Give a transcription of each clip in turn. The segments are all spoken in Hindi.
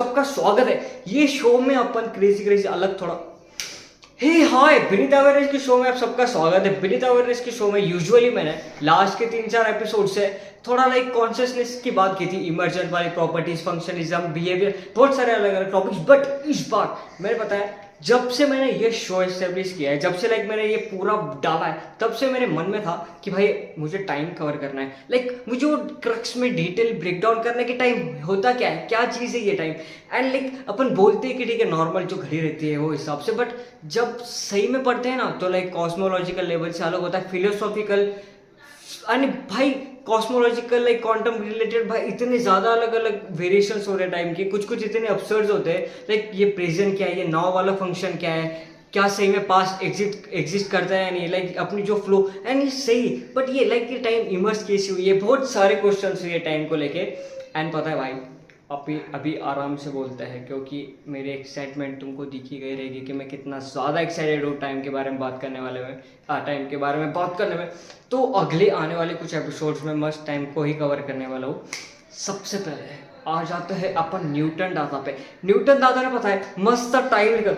सबका स्वागत है ये शो में। अपन क्रेजी क्रेजी अलग थोड़ा हे हाय विनीत अवेयरनेस के शो में आप सबका स्वागत है। विनीत अवेयरनेस के शो में यूजुअली मैंने लास्ट के 3-4 एपिसोड से थोड़ा कॉन्शियसनेस की बात की थी, इमर्जेंट वाली प्रॉपर्टीज, फंक्शनलिज्म, बिहेवियर, बहुत सारे अलग अलग टॉपिक्स। बट इस बार मैंने बताया जब से मैंने ये शो एस्टेब्लिश किया है, जब से मैंने ये पूरा डाला है, तब से मेरे मन में था कि भाई मुझे टाइम कवर करना है। मुझे वो क्रक्स में डिटेल ब्रेक डाउन करने के टाइम होता क्या है, क्या चीज़ है ये टाइम। एंड अपन बोलते हैं कि ठीक है नॉर्मल जो घड़ी रहती है वो हिसाब से, बट जब सही में पढ़ते हैं ना तो कॉस्मोलॉजिकल लेवल से अलग होता है, फिलोसॉफिकल भाई कॉस्मोलॉजिकल क्वांटम रिलेटेड भाई इतने ज्यादा अलग अलग वेरिएशंस हो रहे टाइम के, कुछ कुछ इतने अब्सर्ड होते हैं। ये प्रेजेंट क्या है, ये नाउ वाला फंक्शन क्या है, क्या सही में पास्ट एग्जिस्ट करता है या नहीं, अपनी जो फ्लो एंड ये सही। बट ये टाइम इमर्स कैसी हुई है, बहुत सारे क्वेश्चन हुए टाइम को लेके। एंड पता है भाई अभी आराम से बोलता है क्योंकि मेरी एक्साइटमेंट तुमको दिखी गई रहेगी कि मैं कितना ज़्यादा एक्साइटेड हूँ टाइम के बारे में बात करने वाले में, टाइम के बारे में बात करने में। तो अगले आने वाले कुछ एपिसोड्स में मस्त टाइम को ही कवर करने वाला हूँ। सबसे पहले आ जाते हैं अपन न्यूटन दादा पे। न्यूटन दादा ने पता है मस्त टाइम निकल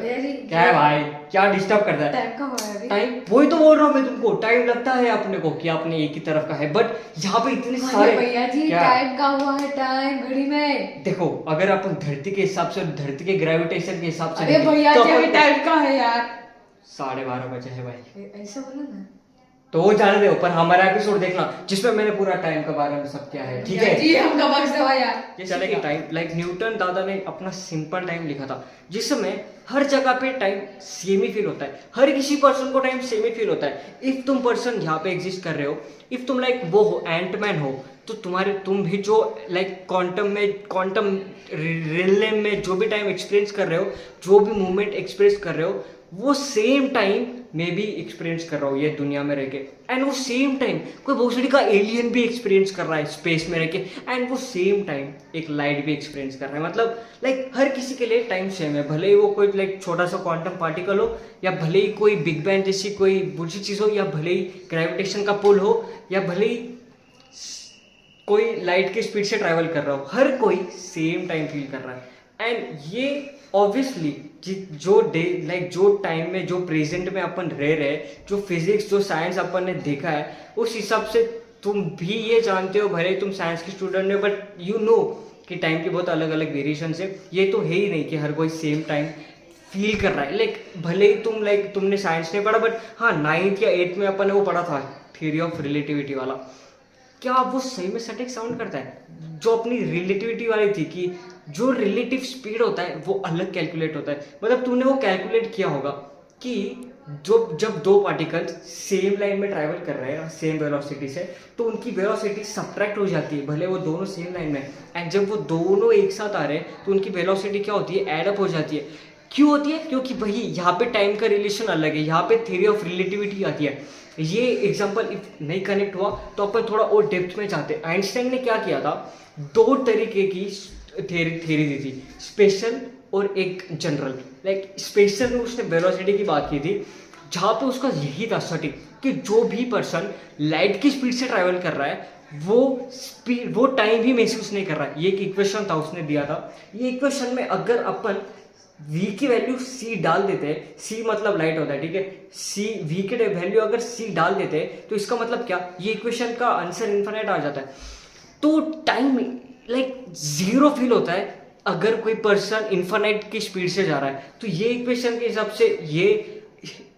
क्या है भाई, क्या डिस्टर्ब करता है टाइम का टाइम, वही तो बोल रहा हूँ मैं तुमको। टाइम लगता है अपने को कि आपने एक ही तरफ का है, बट यहाँ पे इतने सारे भैया जी टाइम का हुआ है, टाइम घड़ी में देखो। अगर अपन धरती के हिसाब से, धरती के ग्रेविटेशन के हिसाब से, अरे भैया जी अभी टाइम का है यार, 12:30 बजे है भाई। ऐसा बोला ना तो वो जाने दो, पर हमारा एपिसोड देखना जिसमें मैंने पूरा टाइम के बारे में सब क्या है, ठीक है जी। हमका बख्श दो यार, ये चलेगा टाइम। न्यूटन दादा ने अपना सिंपल टाइम लिखा था जिसमें हर जगह पे टाइम सेम ही फील होता है, हर किसी पर्सन को टाइम सेम ही फील होता है। इफ तुम पर्सन यहाँ पे एग्जिस्ट कर रहे हो, इफ तुम वो हो एंटमैन हो, तो तुम भी जो क्वांटम रिले में जो भी टाइम एक्सपीरियंस कर रहे हो, जो भी मूवमेंट एक्सपीरियंस कर रहे हो, वो सेम टाइम मैं भी एक्सपीरियंस कर रहा हूँ ये दुनिया में रह के। एंड वो सेम टाइम कोई भोसड़ी का एलियन भी एक्सपीरियंस कर रहा है स्पेस में रह के, एंड वो सेम टाइम एक लाइट भी एक्सपीरियंस कर रहा है। मतलब हर किसी के लिए टाइम सेम है, भले ही वो कोई छोटा सा क्वांटम पार्टिकल हो, या भले ही कोई बिग बैंग जैसी कोई बुरी चीज हो, या भले ही ग्रेविटेशन का पुल हो, या भले ही कोई लाइट की स्पीड से ट्रैवल कर रहा हो, हर कोई सेम टाइम फील कर रहा है। एंड ये ऑब्वियसली जो टाइम में, जो प्रेजेंट में अपन रह रहे, जो फिजिक्स, जो साइंस अपन ने देखा है, उस हिसाब से तुम भी ये जानते हो, भले तुम साइंस के स्टूडेंट हो, बट यू नो कि टाइम के बहुत अलग अलग वेरिएशन है। ये तो है ही नहीं कि हर कोई सेम टाइम फील कर रहा है। भले ही तुमने साइंस नहीं पढ़ा, बट हाँ 9th या 8th में अपन ने वो पढ़ा था थ्योरी ऑफ रिलेटिविटी वाला। क्या वो सही में सटीक साउंड करता है? जो अपनी रिलेटिविटी वाली थी कि जो रिलेटिव स्पीड होता है वो अलग कैलकुलेट होता है। मतलब तूने वो कैलकुलेट किया होगा कि जब दो पार्टिकल्स सेम लाइन में ट्रैवल कर रहे हैं सेम वेलोसिटी से, तो उनकी वेलोसिटी सब्ट्रैक्ट हो जाती है, भले वो दोनों सेम लाइन में। एंड जब वो दोनों एक साथ आ रहे हैं तो उनकी वेलोसिटी क्या होती है, एडअप हो जाती है। क्यों होती है? क्योंकि भाई यहाँ पे टाइम का रिलेशन अलग है, यहाँ पे थ्योरी ऑफ रिलेटिविटी आती है। ये एग्जांपल इफ नहीं कनेक्ट हुआ तो अपन थोड़ा और डेप्थ में जाते हैं। आइंस्टाइन ने क्या किया था, 2 तरीके की थ्योरी दी थी, स्पेशल और एक जनरल। स्पेशल में उसने वेलोसिटी की बात की थी, जहाँ पे उसका यही था सटीक कि जो भी पर्सन लाइट की स्पीड से ट्रैवल कर रहा है वो टाइम भी महसूस नहीं कर रहा है। ये एक इक्वेशन था उसने दिया था। ये इक्वेशन में अगर अपन v की वैल्यू c डाल देते हैं, c मतलब लाइट होता है, ठीक है, c v के वैल्यू अगर c डाल देते हैं तो इसका मतलब क्या, ये इक्वेशन का आंसर इन्फिनिट आ जाता है। तो टाइम जीरो फील होता है अगर कोई पर्सन इन्फिनिट की स्पीड से जा रहा है। तो ये इक्वेशन के हिसाब से ये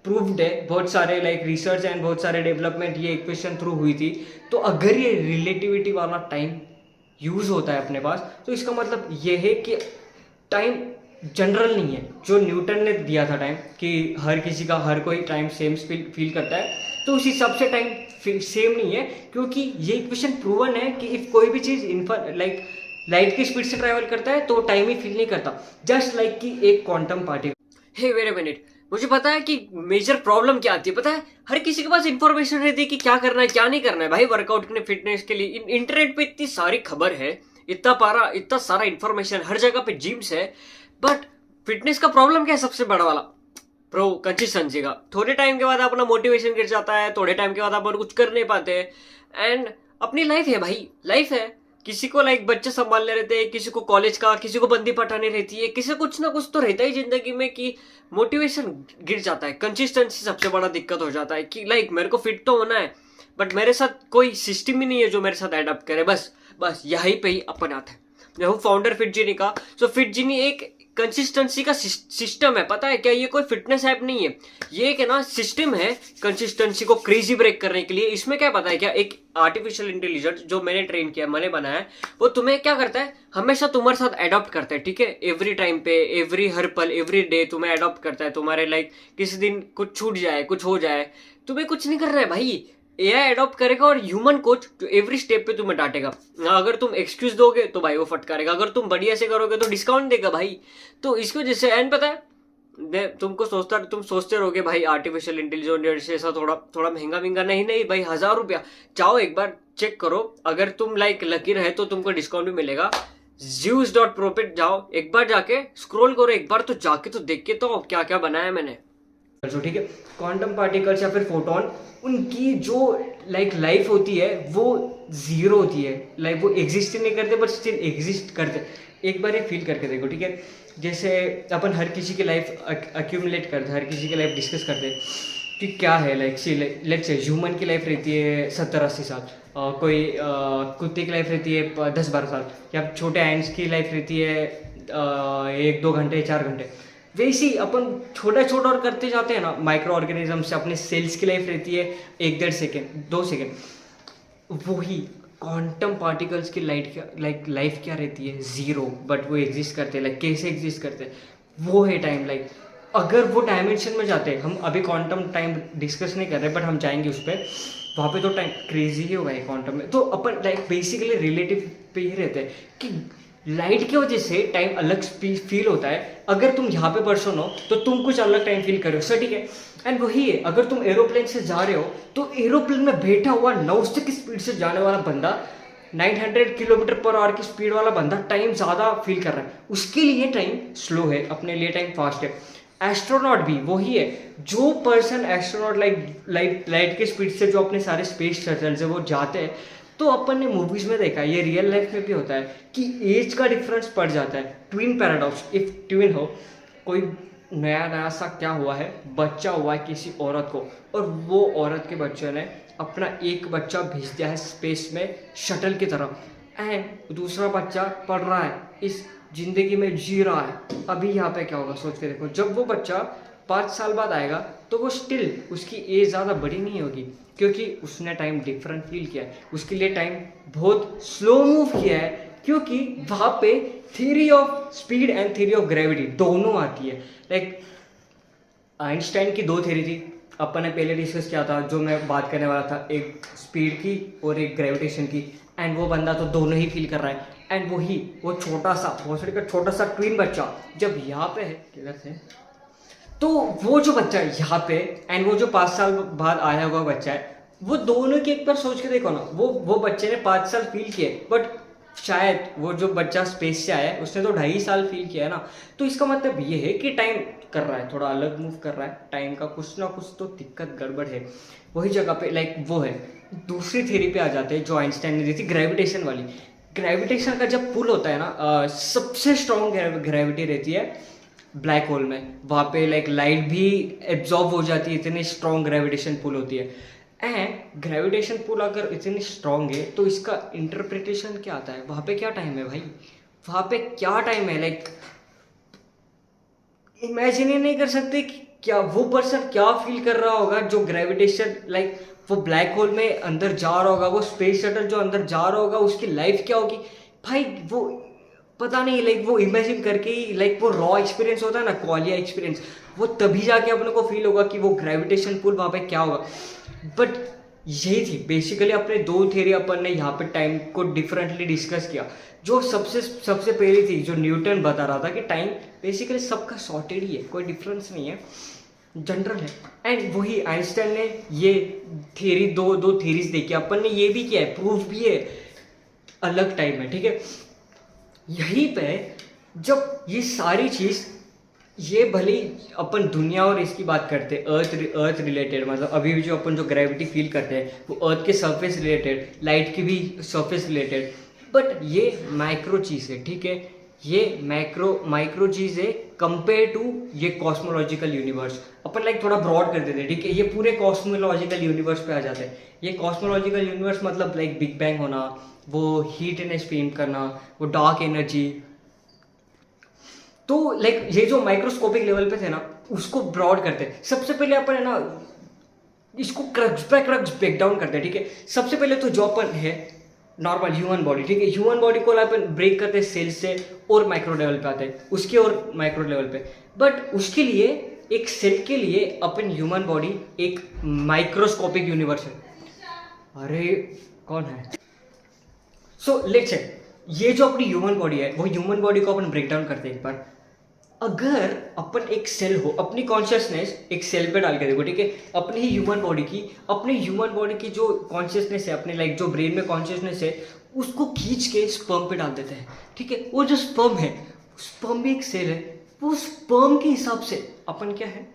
प्रूव्ड है, बहुत सारे रिसर्च एंड बहुत सारे डेवलपमेंट ये इक्वेशन थ्रू हुई थी। तो अगर ये रिलेटिविटी वाला टाइम यूज होता है अपने पास, तो इसका मतलब ये है कि टाइम जनरल नहीं है जो न्यूटन ने दिया था टाइम, कि हर किसी का, हर कोई टाइम सेम फील करता है। तो उस हिसाब से टाइम सेम नहीं है, क्योंकि ये इक्वेशन प्रूवन है कि इफ कोई भी चीज लाइट की स्पीड से ट्रैवल करता है तो टाइम ही फील नहीं करता, जस्ट लाइक कि एक quantum particle. Hey wait a minute, मुझे पता है कि मेजर प्रॉब्लम क्या आती है। पता है हर किसी के पास इंफॉर्मेशन रहती है कि क्या करना है क्या नहीं करना है। भाई वर्कआउट के फिटनेस के लिए इंटरनेट पे इतनी सारी खबर है, इतना सारा इंफॉर्मेशन, हर जगह पे जिम्स है, बट फिटनेस का प्रॉब्लम क्या है सबसे बड़ा वाला? प्रो कंसिस्टेंसी का। थोड़े टाइम के बाद अपना मोटिवेशन गिर जाता है, थोड़े टाइम के बाद अपन कुछ कर नहीं पाते। एंड अपनी लाइफ है भाई, लाइफ है, किसी को लाइक बच्चे संभालने रहते हैं, किसी को कॉलेज का, किसी को बंदी पटानी रहती है, किसी कुछ ना कुछ तो रहता ही जिंदगी में कि मोटिवेशन गिर जाता है। कंसिस्टेंसी सबसे बड़ा दिक्कत हो जाता है कि लाइक मेरे को फिट तो होना है बट मेरे साथ कोई सिस्टम ही नहीं है जो मेरे साथ एडप्ट करे। बस यहीं पे ही अपन आते हैं। मैं हूँ फाउंडर फिट जीनी का। सो फिट जीनी एक कंसिस्टेंसी का सिस्टम है। पता है क्या, ये कोई फिटनेस ऐप नहीं है, ये एक है ना सिस्टम है कंसिस्टेंसी को क्रेजी ब्रेक करने के लिए। इसमें क्या पता है क्या, एक आर्टिफिशियल इंटेलिजेंस जो मैंने ट्रेन किया, मैंने बनाया है, वो तुम्हें क्या करता है, हमेशा तुम्हारे साथ अडॉप्ट करता है। ठीक है, एवरी टाइम पे, एवरी हर पल, एवरी डे तुम्हें अडॉप्ट करता है। तुम्हारे लाइक किसी दिन कुछ छूट जाए, कुछ हो जाए, तुम्हें कुछ नहीं करना है भाई, एआई अडॉप्ट करेगा और ह्यूमन कोच जो एवरी स्टेप पे तुम्हें डांटेगा। अगर तुम एक्सक्यूज दोगे तो भाई वो फटकारेगा, अगर तुम बढ़िया से करोगे तो डिस्काउंट देगा भाई। तो इसकी वजह से एंड पता है, तुम सोचते रहोगे भाई आर्टिफिशियल इंटेलिजेंस ऐसा थोड़ा महंगा नहीं भाई, 1000 रुपया चाहो एक बार चेक करो। अगर तुम लाइक लकी रहे तो तुमको डिस्काउंट भी मिलेगा। Zeus.pro पे जाओ, एक बार जाके स्क्रॉल करो, एक बार तो जाके तो देख के तो क्या क्या बनाया मैंने। ठीक है, क्वांटम पार्टिकल्स या फिर फोटोन, उनकी जो लाइक लाइफ होती है वो जीरो होती है। लाइक वो एग्जिस्ट नहीं करते बट स्टिल एग्जिस्ट करते। एक बार ये फील करके देखो। ठीक है, जैसे अपन हर किसी की लाइफ अक्यूमुलेट करते हैं, हर किसी की लाइफ डिस्कस करते हैं कि क्या है like see let's say human की लाइफ रहती है 70-80 साल, कोई कुत्ते की लाइफ रहती है 10-12 साल, या छोटे एंड्स की लाइफ रहती है 1-2 घंटे 4 घंटे। वैसे ही अपन छोटा और करते जाते हैं ना, माइक्रो ऑर्गेनिज्म से अपने सेल्स की लाइफ रहती है 1-1.5 सेकेंड 2 सेकेंड। वही क्वांटम पार्टिकल्स की लाइफ क्या रहती है, जीरो, बट वो एग्जिस्ट करते हैं। लाइक कैसे एग्जिस्ट करते हैं, वो है टाइम। लाइक अगर वो डायमेंशन में जाते हैं, हम अभी क्वांटम टाइम डिस्कस नहीं कर रहे बट हम जाएंगे उस पर, वहाँ पे तो टाइम क्रेजी ही होगा क्वांटम में। तो अपन लाइक बेसिकली रिलेटिव पे ही रहते हैं कि लाइट की वजह से टाइम अलग फील होता है। अगर तुम यहाँ पे पर्सन हो तो तुम कुछ अलग टाइम फील कर रहे हो, सर ठीक है। एंड वही है, अगर तुम एरोप्लेन से जा रहे हो तो एरोप्लेन में बैठा हुआ 900 की स्पीड से जाने वाला बंदा 900 किलोमीटर पर आवर की स्पीड वाला बंदा टाइम ज़्यादा फील कर रहा है, उसके लिए टाइम स्लो है, अपने लिए टाइम फास्ट है। एस्ट्रोनॉट भी वही है, जो पर्सन एस्ट्रोनॉट लाइट के स्पीड से जो अपने सारे स्पेस शटल से वो जाते हैं, तो अपन ने मूवीज में देखा है, ये रियल लाइफ में भी होता है कि एज का डिफरेंस पड़ जाता है। ट्विन पैराडॉक्स, इफ ट्विन हो, कोई नया सा क्या हुआ है, बच्चा हुआ है किसी औरत को, और वो औरत के बच्चे ने अपना एक बच्चा भेज दिया है स्पेस में शटल की तरफ, एंड दूसरा बच्चा पढ़ रहा है, इस जिंदगी में जी रहा है। अभी यहाँ पे क्या होगा सोच के देखो, जब वो बच्चा 5 साल बाद आएगा तो वो स्टिल उसकी एज ज़्यादा बड़ी नहीं होगी, क्योंकि उसने टाइम डिफरेंट फील किया है, उसके लिए टाइम बहुत स्लो मूव किया है, क्योंकि वहाँ पे theory of speed and theory of gravity दोनों आती है। लाइक आइंस्टाइन की 2 थ्योरी थी, अपन ने पहले डिस्कस किया था, जो मैं बात करने वाला था, एक स्पीड की और एक ग्रेविटेशन की, एंड वो बंदा तो दोनों ही फील कर रहा है। एंड वही वो छोटा सा ट्विन बच्चा जब यहाँ पे है किधर से, तो वो जो बच्चा है यहाँ पे एंड वो जो 5 साल बाद आया हुआ बच्चा है, वो दोनों की एक बार सोच के देखो ना, वो बच्चे ने 5 साल फील किए, बट शायद वो जो बच्चा स्पेस से आया है उसने तो 2.5 साल फील किया है ना। तो इसका मतलब ये है कि टाइम कर रहा है, थोड़ा अलग मूव कर रहा है, टाइम का कुछ ना कुछ तो दिक्कत गड़बड़ है वही जगह पे। लाइक वो है, दूसरी थ्योरी पे आ जाते हैं जो आइंस्टाइन ने दी थी, ग्रेविटेशन वाली। ग्रेविटेशन का जब पुल होता है ना, सबसे स्ट्रॉन्ग ग्रेविटी रहती है ब्लैक होल में, वहाँ पे लाइक लाइट भी एब्जॉर्ब हो जाती है, इतनी स्ट्रॉन्ग ग्रेविटेशन पुल होती है। एंड ग्रेविटेशन पुल अगर इतनी स्ट्रॉन्ग है तो इसका इंटरप्रिटेशन क्या आता है, वहाँ पे क्या टाइम है भाई, वहाँ पे क्या टाइम है, लाइक इमेजिन ही नहीं कर सकते कि क्या वो पर्सन क्या फील कर रहा होगा जो ग्रेविटेशन लाइक वो ब्लैक होल में अंदर जा रहा होगा, वो स्पेस शटल जो अंदर जा रहा होगा, उसकी लाइफ क्या होगी भाई, वो पता नहीं। लाइक वो इमेजिन करके ही, लाइक वो रॉ एक्सपीरियंस होता है ना, क्वालिया एक्सपीरियंस, वो तभी जाके अपने को फील होगा कि वो ग्रेविटेशन पुल वहाँ पे क्या होगा। बट यही थी बेसिकली अपने 2 थ्योरी अपन ने यहाँ पे टाइम को डिफरेंटली डिस्कस किया। जो सबसे पहली थी जो न्यूटन बता रहा था कि टाइम बेसिकली सबका सॉर्टेड ही है, कोई डिफरेंस नहीं है, जनरल है। एंड वही आइंस्टाइन ने ये थ्योरी दो थ्योरीज देखी, अपन ने ये भी किया है, प्रूफ भी है, अलग टाइम है, ठीक है। यहीं पे जब ये सारी चीज, ये भले अपन दुनिया और इसकी बात करते हैं, अर्थ रिलेटेड, मतलब अभी भी जो अपन जो ग्रेविटी फील करते हैं वो अर्थ के सरफेस रिलेटेड, लाइट की भी सरफेस रिलेटेड, बट ये माइक्रो चीज़ है, ठीक है, ये माइक्रो चीज़ है कंपेयर टू ये कॉस्मोलॉजिकल यूनिवर्स। अपन लाइक थोड़ा ब्रॉड कर देते हैं, ठीक है, ये पूरे कॉस्मोलॉजिकल यूनिवर्स पे आ जाते हैं। ये कॉस्मोलॉजिकल यूनिवर्स मतलब लाइक बिग बैंग होना, वो हीट एंड स्पीम करना, वो डार्क एनर्जी। तो लाइक ये जो माइक्रोस्कोपिक लेवल पे थे ना, उसको ब्रॉड करते हैं। सबसे पहले अपन है ना इसको crux by crux break down करते हैं, ठीक है। सबसे पहले तो जो अपन है नॉर्मल ह्यूमन बॉडी, ठीक है, ह्यूमन बॉडी को अपन ब्रेक करते हैं सेल से और माइक्रो लेवल पे आते हैं, उसके और माइक्रो लेवल पे। बट उसके लिए एक सेल के लिए अपन ह्यूमन बॉडी एक माइक्रोस्कोपिक यूनिवर्स है। अरे कौन है? सो लेट्स से ये जो अपनी ह्यूमन बॉडी है, वो ह्यूमन बॉडी को अपन ब्रेक डाउन करते हैं एक बार। अगर अपन एक सेल हो, अपनी कॉन्शियसनेस एक सेल पे डाल के देखो, ठीक है, अपनी ही ह्यूमन बॉडी की जो कॉन्शियसनेस है, अपने लाइक जो ब्रेन में कॉन्शियसनेस है, उसको खींच के स्पर्म पे डाल देते हैं, ठीक है। वो जो स्पर्म है, स्पर्म भी एक सेल है। वो स्पर्म के हिसाब से अपन क्या है,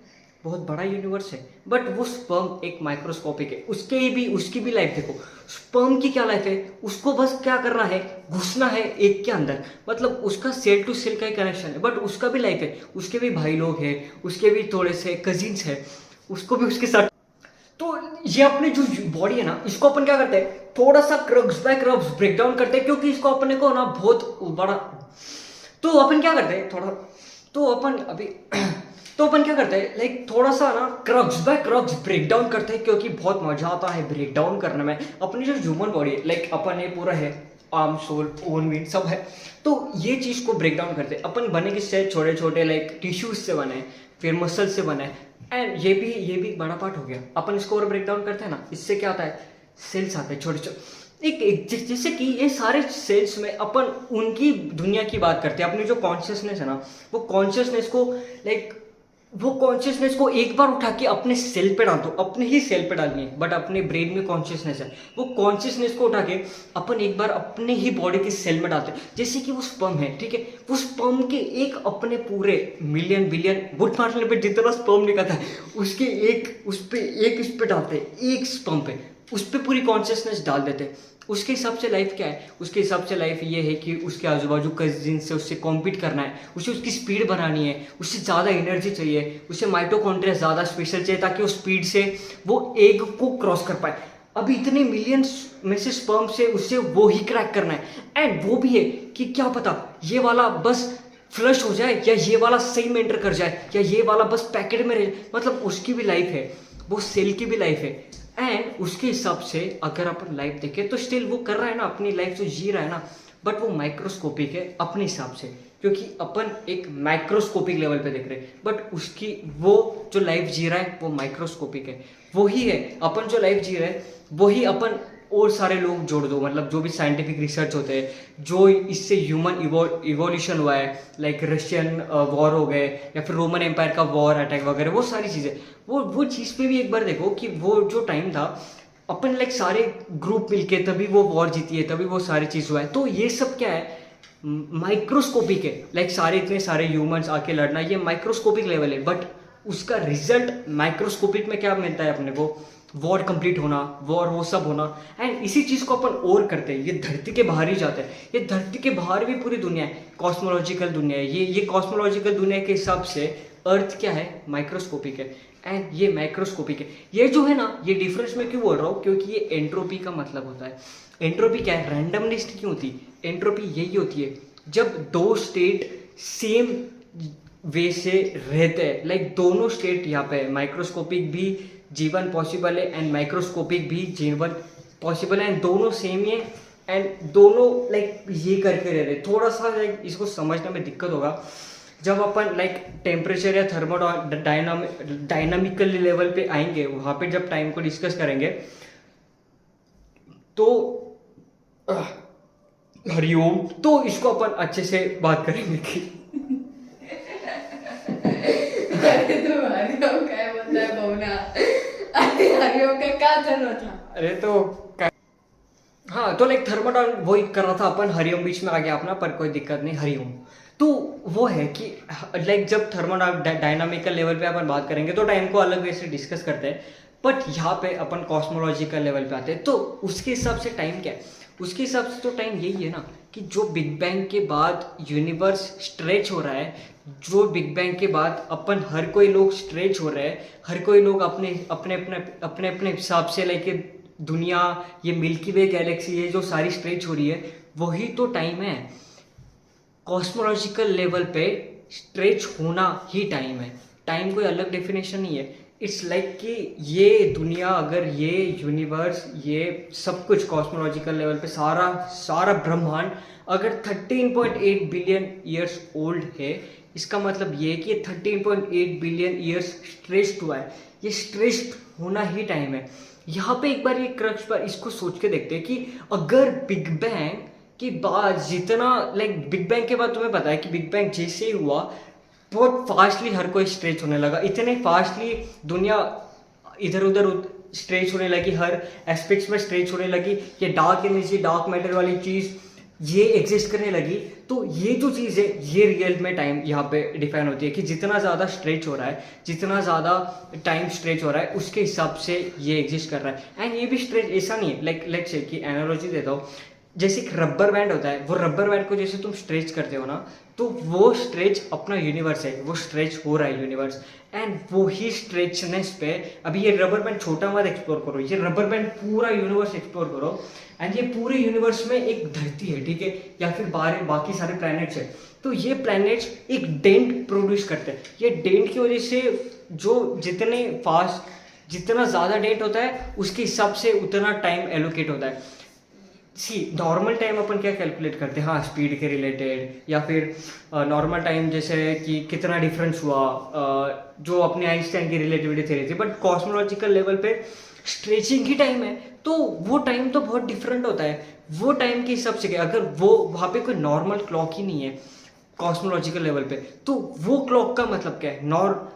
बहुत बड़ा यूनिवर्स है, बट वो स्पर्म एक माइक्रोस्कोपिक है। उसकी भी लाइफ देखो, स्पर्म की क्या लाइफ है, उसको बस क्या करना है, घुसना है एक के अंदर, मतलब उसका सेल टू सेल का ही कनेक्शन है, बट उसका भी लाइफ है, उसके भी भाई लोग हैं, उसके भी थोड़े से कजिन्स हैं, उसको भी उसके साथ। तो ये अपनी जो बॉडी है ना, इसको अपन क्या करते हैं, थोड़ा सा crux by crux break down करते हैं, क्योंकि इसको अपने को ना बहुत बड़ा। तो अपन क्या करते हैं थोड़ा, तो अपन क्या करते हैं लाइक थोड़ा सा ना crux by crux break down करते हैं, क्योंकि बहुत मजा आता है ब्रेक डाउन करने में। अपनी जो ह्यूमन बॉडी है, लाइक अपन ये पूरा है, आर्म सोल ओन विन सब है, तो ये चीज़ को ब्रेक डाउन करते हैं। अपन बने किससे, छोटे छोटे लाइक टिश्यूज से बने, फिर मसल से बने, एंड ये भी बड़ा पार्ट हो गया। अपन इसको और ब्रेक डाउन करते हैं ना, इससे क्या आता है, सेल्स आते हैं छोटे छोटे। जैसे कि ये सारे सेल्स में अपन उनकी दुनिया की बात करते हैं। अपनी जो कॉन्शियसनेस है ना, वो कॉन्शियसनेस को एक बार उठा के अपने सेल पे डाल दो, अपने ही सेल पे डालनी है, बट अपने ब्रेन में कॉन्शियसनेस है, वो कॉन्शियसनेस को उठा के अपन एक बार अपने ही बॉडी के सेल में डालते हैं। जैसे कि वो स्पर्म है, ठीक है, वो स्पर्म के एक अपने पूरे मिलियन बिलियन बुट मारने पे जितना स्पर्म निकलता है, उसके उस पे डालते हैं, एक स्पर्म पे उस पर पूरी कॉन्शियसनेस डाल देते हैं। उसके हिसाब से लाइफ क्या है, उसके हिसाब से लाइफ ये है कि उसके आजू बाजू कजिन से उससे कॉम्पीट करना है, उसे उसकी स्पीड बढ़ानी है, उससे ज़्यादा एनर्जी चाहिए, उसे माइटोकॉन्ड्रिया ज़्यादा स्पेशल चाहिए, ताकि वो स्पीड से वो एग को क्रॉस कर पाए। अभी इतने मिलियंस में से स्पर्म से उससे वो ही क्रैक करना है। एंड वो भी है कि क्या पता ये वाला बस फ्लश हो जाए, या ये वाला सही में एंटर कर जाए, या ये वाला बस पैकेट में रहे, मतलब उसकी भी लाइफ है, वो सेल की भी लाइफ है। एंड उसके हिसाब से अगर अपन लाइफ देखें तो स्टिल वो कर रहा है ना, अपनी लाइफ जो जी रहा है ना, बट वो माइक्रोस्कोपिक है अपने हिसाब से, क्योंकि अपन एक माइक्रोस्कोपिक लेवल पे देख रहे हैं, बट उसकी वो जो लाइफ जी रहा है वो माइक्रोस्कोपिक है। वही है अपन जो लाइफ जी रहे हैं, वही अपन और सारे लोग जोड़ दो, मतलब जो भी साइंटिफिक रिसर्च होते हैं, जो इससे ह्यूमन इवोल्यूशन हुआ है, लाइक रशियन वॉर हो गए, या फिर रोमन एम्पायर का वॉर अटैक वगैरह, वो सारी चीज़ें, वो चीज़ पे भी एक बार देखो कि वो जो टाइम था, अपन लाइक सारे ग्रुप मिलके तभी वो वॉर जीती है, तभी वो सारी चीज़ हुआ है। तो ये सब क्या है, माइक्रोस्कोपिक है, लाइक इतने सारे ह्यूमंस आके लड़ना, ये माइक्रोस्कोपिक लेवल है, बट उसका रिजल्ट माइक्रोस्कोपिक में क्या मिलता है अपने को, वॉर कंप्लीट होना, वॉर वो सब होना। एंड इसी चीज़ को अपन और करते हैं, ये धरती के बाहर ही जाते हैं, ये धरती के बाहर भी पूरी दुनिया है, कॉस्मोलॉजिकल दुनिया है। ये कॉस्मोलॉजिकल दुनिया के हिसाब से अर्थ क्या है, माइक्रोस्कोपिक है, एंड ये माइक्रोस्कोपिक है। ये जो है ना, ये डिफरेंस मैं क्यों बोल रहा हूँ, क्योंकि ये एंट्रोपी का मतलब होता है। एंट्रोपी क्या है, रैंडमनेस क्यों होती है, एंट्रोपी यही होती है जब दो स्टेट सेम वे से रहते हैं, लाइक दोनों स्टेट यहाँ पे माइक्रोस्कोपिक भी जीवन पॉसिबल है एंड माइक्रोस्कोपिक भी जीवन पॉसिबल है, एंड दोनों सेम ही है, एंड दोनों लाइक ये करके रह रहे। थोड़ा सा लाइक इसको समझने में दिक्कत होगा जब अपन लाइक टेम्परेचर या डायनामिकल लेवल पे आएंगे, वहाँ पे जब टाइम को डिस्कस करेंगे तो हरिओम, तो इसको अपन अच्छे से बात करेंगे कि अरे तो हरिओम क्या बोलता है बहुना, अरे हरिओम का क्या जरूरत था, अरे तो हाँ, तो लाइक थर्मोडाउन वही कर रहा था अपन, हरिओम बीच में आ गया अपना, पर कोई दिक्कत नहीं, हरिओम। तो वो है कि लाइक जब डायनामिकल लेवल पे अपन बात करेंगे तो टाइम को अलग वे से डिस्कस करते हैं, बट यहाँ पे अपन कॉस्मोलॉजिकल लेवल पे आते हैं, तो उसके हिसाब से टाइम क्या है, उसके हिसाब से तो टाइम यही है ना कि जो बिग बैंग के बाद यूनिवर्स स्ट्रेच हो रहा है, जो बिग बैंग के बाद अपन हर कोई लोग स्ट्रेच हो रहे हैं, हर कोई लोग अपने अपने अपने अपने अपने हिसाब से लाइक दुनिया, ये मिल्की वे गैलेक्सी है जो सारी स्ट्रेच हो रही है, वही तो टाइम है। कॉस्मोलॉजिकल लेवल पे स्ट्रेच होना ही टाइम है। टाइम कोई अलग डेफिनेशन नहीं है। इट्स लाइक कि ये दुनिया, अगर ये यूनिवर्स, ये सब कुछ कॉस्मोलॉजिकल लेवल पे सारा सारा ब्रह्मांड अगर 13.8 बिलियन ईयर्स ओल्ड है, इसका मतलब ये है कि 13.8 बिलियन ईयर्स स्ट्रेच्ड हुआ है। ये स्ट्रेच्ड होना ही टाइम है। यहाँ पे एक बार ये क्रक्स पर इसको सोच के देखते हैं कि अगर बिग बैंग के बाद जितना लाइक बिग बैंग के बाद तुम्हें पता है कि बिग बैंग जैसे ही हुआ बहुत फास्टली हर कोई स्ट्रेच होने लगा, इतने फास्टली दुनिया इधर उधर स्ट्रेच होने लगी, हर एस्पेक्ट्स में स्ट्रेच होने लगी। ये डार्क एनर्जी, डार्क मैटर वाली चीज़ ये एग्जिस्ट करने लगी। तो ये जो चीज़ है ये रियल में टाइम यहाँ पे डिफाइन होती है कि जितना ज़्यादा स्ट्रेच हो रहा है, जितना ज़्यादा टाइम स्ट्रेच हो रहा है, उसके हिसाब से ये एग्जिस्ट कर रहा है। एंड ये भी स्ट्रेच ऐसा नहीं है, लाइक लेट्स से कि एनालॉजी देता हूँ, जैसे एक रबर बैंड होता है, वो रबर बैंड को जैसे तुम स्ट्रेच करते हो ना, तो वो स्ट्रेच अपना यूनिवर्स है, वो स्ट्रेच हो रहा है यूनिवर्स। एंड वो ही स्ट्रेचनेस पे अभी ये रबर बैंड छोटा मत एक्सप्लोर करो, ये रबर बैंड पूरा यूनिवर्स एक्सप्लोर करो। एंड ये पूरे यूनिवर्स में एक धरती है, ठीक है, या फिर बाकी सारे प्लैनेट्स है, तो ये प्लैनेट्स एक डेंट प्रोड्यूस करते हैं। ये डेंट की वजह से जो जितने फास्ट, जितना ज़्यादा डेंट होता है उसके हिसाब से उतना टाइम एलोकेट होता है। सी नॉर्मल टाइम अपन क्या कैलकुलेट करते हैं, हाँ स्पीड के रिलेटेड, या फिर नॉर्मल टाइम जैसे कि कितना डिफरेंस हुआ, जो अपने आइंस्टाइन की रिलेटिविटी थ्योरी थी। बट कॉस्मोलॉजिकल लेवल पे स्ट्रेचिंग ही टाइम है, तो वो टाइम तो बहुत डिफरेंट होता है। वो टाइम के हिसाब से अगर वो वहाँ पे कोई नॉर्मल क्लॉक ही नहीं है कॉस्मोलॉजिकल लेवल पे, तो वो क्लॉक का मतलब क्या है,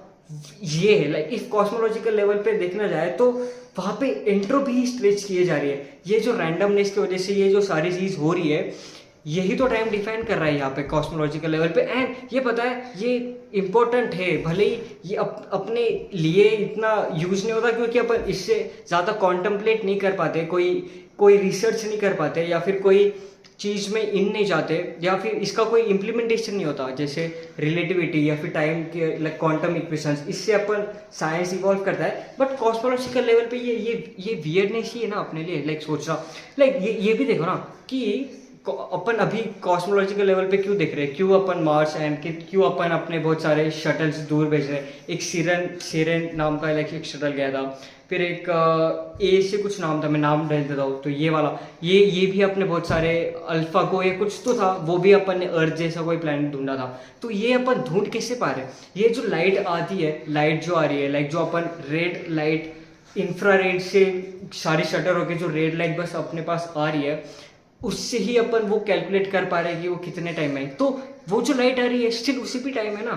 ये है लाइक इफ कॉस्मोलॉजिकल लेवल पे देखना जाए तो वहाँ पे एंट्रोपी ही स्ट्रेच किए जा रही है। ये जो रैंडमनेस की वजह से ये जो सारी चीज़ हो रही है, यही तो टाइम डिफाइन कर रहा है यहाँ पे कॉस्मोलॉजिकल लेवल पे। एंड ये पता है ये इम्पोर्टेंट है, भले ही ये अपने लिए इतना यूज नहीं होता क्योंकि अपन इससे ज़्यादा कॉन्टम्पलेट नहीं कर पाते, कोई रिसर्च नहीं कर पाते, या फिर कोई चीज़ में इन नहीं जाते, या फिर इसका कोई इम्प्लीमेंटेशन नहीं होता, जैसे रिलेटिविटी या फिर टाइम के लाइक क्वांटम इक्वेशंस, इससे अपन साइंस इवॉल्व करता है। बट कॉस्मोलॉजिकल लेवल पे ये वियर्डनेस ही है ना अपने लिए, लाइक सोच रहा लाइक ये भी देखो ना कि अपन अभी कॉस्मोलॉजिकल लेवल पे क्यों देख रहे हैं, क्यों अपन मार्स एंड क्यों अपन अपने बहुत सारे शटल्स दूर भेज रहे हैं। एक सिरेन नाम का एक शटल गया था, फिर एक ए से कुछ नाम था, मैं नाम डाल देता हूँ, तो ये वाला ये भी अपने बहुत सारे अल्फा को या कुछ तो था, वो भी अपन ने अर्थ जैसा कोई प्लैनेट ढूंढा था। तो ये अपन ढूंढ कैसे पा रहे हैं, ये जो लाइट आती है, लाइट जो आ रही है, लाइक जो अपन रेड लाइट, इंफ्रारेड से सारी शटर होकर जो रेड लाइट बस अपने पास आ रही है, उससे ही अपन वो कैलकुलेट कर पा रहे हैं कि वो कितने टाइम में। तो वो जो लाइट आ रही है स्टिल उसी भी टाइम है ना,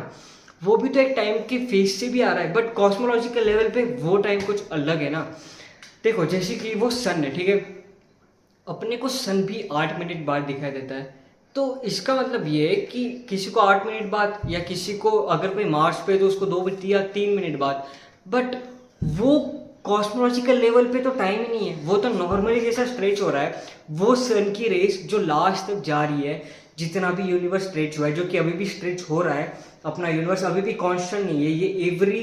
वो भी तो एक टाइम के फेज से भी आ रहा है। बट कॉस्मोलॉजिकल लेवल पे वो टाइम कुछ अलग है ना। देखो जैसे कि वो सन है, ठीक है, अपने को सन भी 8 मिनट बाद दिखाई देता है, तो इसका मतलब ये है कि किसी को 8 मिनट बाद, या किसी को अगर कोई मार्स पे तो उसको 2 या 3 मिनट बाद। बट वो कॉस्मोलॉजिकल लेवल पे तो टाइम ही नहीं है, वो तो नॉर्मली जैसा स्ट्रेच हो रहा है। वो सन की रेस जो लास्ट तक जा रही है, जितना भी यूनिवर्स स्ट्रेच हुआ है, जो कि अभी भी स्ट्रेच हो रहा है, अपना यूनिवर्स अभी भी कांस्टेंट नहीं है, ये every